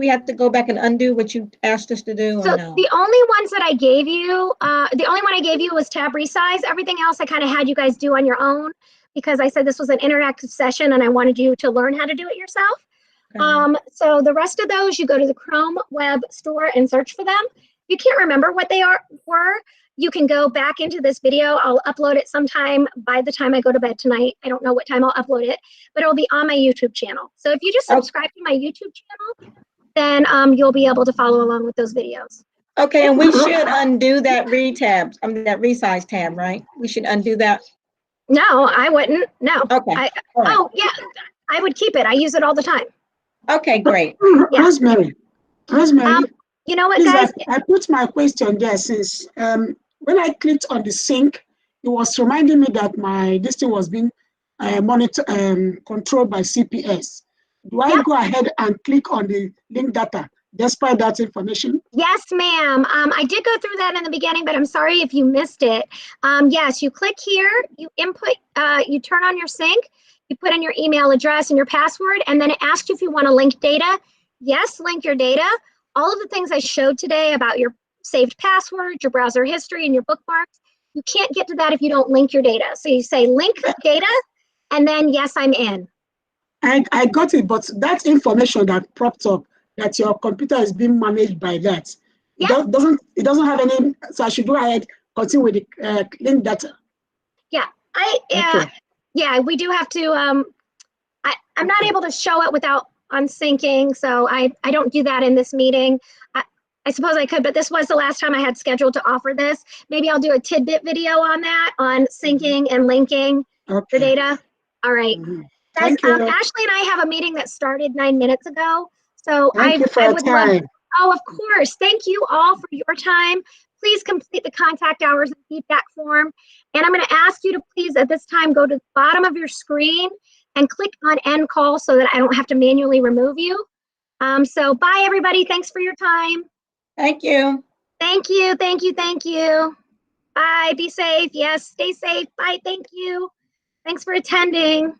have to go back and undo what you asked us to do or So no? the only ones that I gave you, the only one I gave you was tab resize. Everything else I kind of had you guys do on your own because I said this was an interactive session and I wanted you to learn how to do it yourself. Okay. So the rest of those, you go to the Chrome web store and search for them. If you can't remember what they were, you can go back into this video. I'll upload it sometime by the time I go to bed tonight. I don't know what time I'll upload it, but it'll be on my YouTube channel. So if you just subscribe to my YouTube channel, then you'll be able to follow along with those videos. Okay, and we should undo that that resize tab, right? We should undo that. No, I wouldn't. No. Okay. Oh, yeah, I would keep it. I use it all the time. Okay, great. Yeah. Rosemary, You know what, please, guys? I put my question there since when I clicked on the sync, it was reminding me that this thing was being controlled by CPS. Do I go ahead and click on the link data despite that information? Yes, ma'am. I did go through that in the beginning, but I'm sorry if you missed it. Yes, you click here, you input, you turn on your sync, you put in your email address and your password, and then it asks you if you want to link data. Yes, link your data. All of the things I showed today about your saved password, your browser history, and your bookmarks, you can't get to that if you don't link your data. So you say link data, and then yes, I'm in. I got it, but that information that propped up, that your computer is being managed by that, it doesn't have any, so I should go ahead, continue with the link data. Yeah, Okay. yeah, we do have to, I'm not able to show it without unsyncing, so I don't do that in this meeting. I suppose I could, but this was the last time I had scheduled to offer this. Maybe I'll do a tidbit video on that, on syncing and linking the data. All right. Guys, Thank you. Ashley and I have a meeting that started 9 minutes ago, so Thank you for I your would love. time. Oh, of course. Thank you all for your time. Please complete the contact hours and feedback form. And I'm going to ask you to please at this time go to the bottom of your screen and click on end call so that I don't have to manually remove you. So bye, everybody. Thanks for your time. Thank you. Thank you. Thank you. Thank you. Bye. Be safe. Yes. Stay safe. Bye. Thank you. Thanks for attending.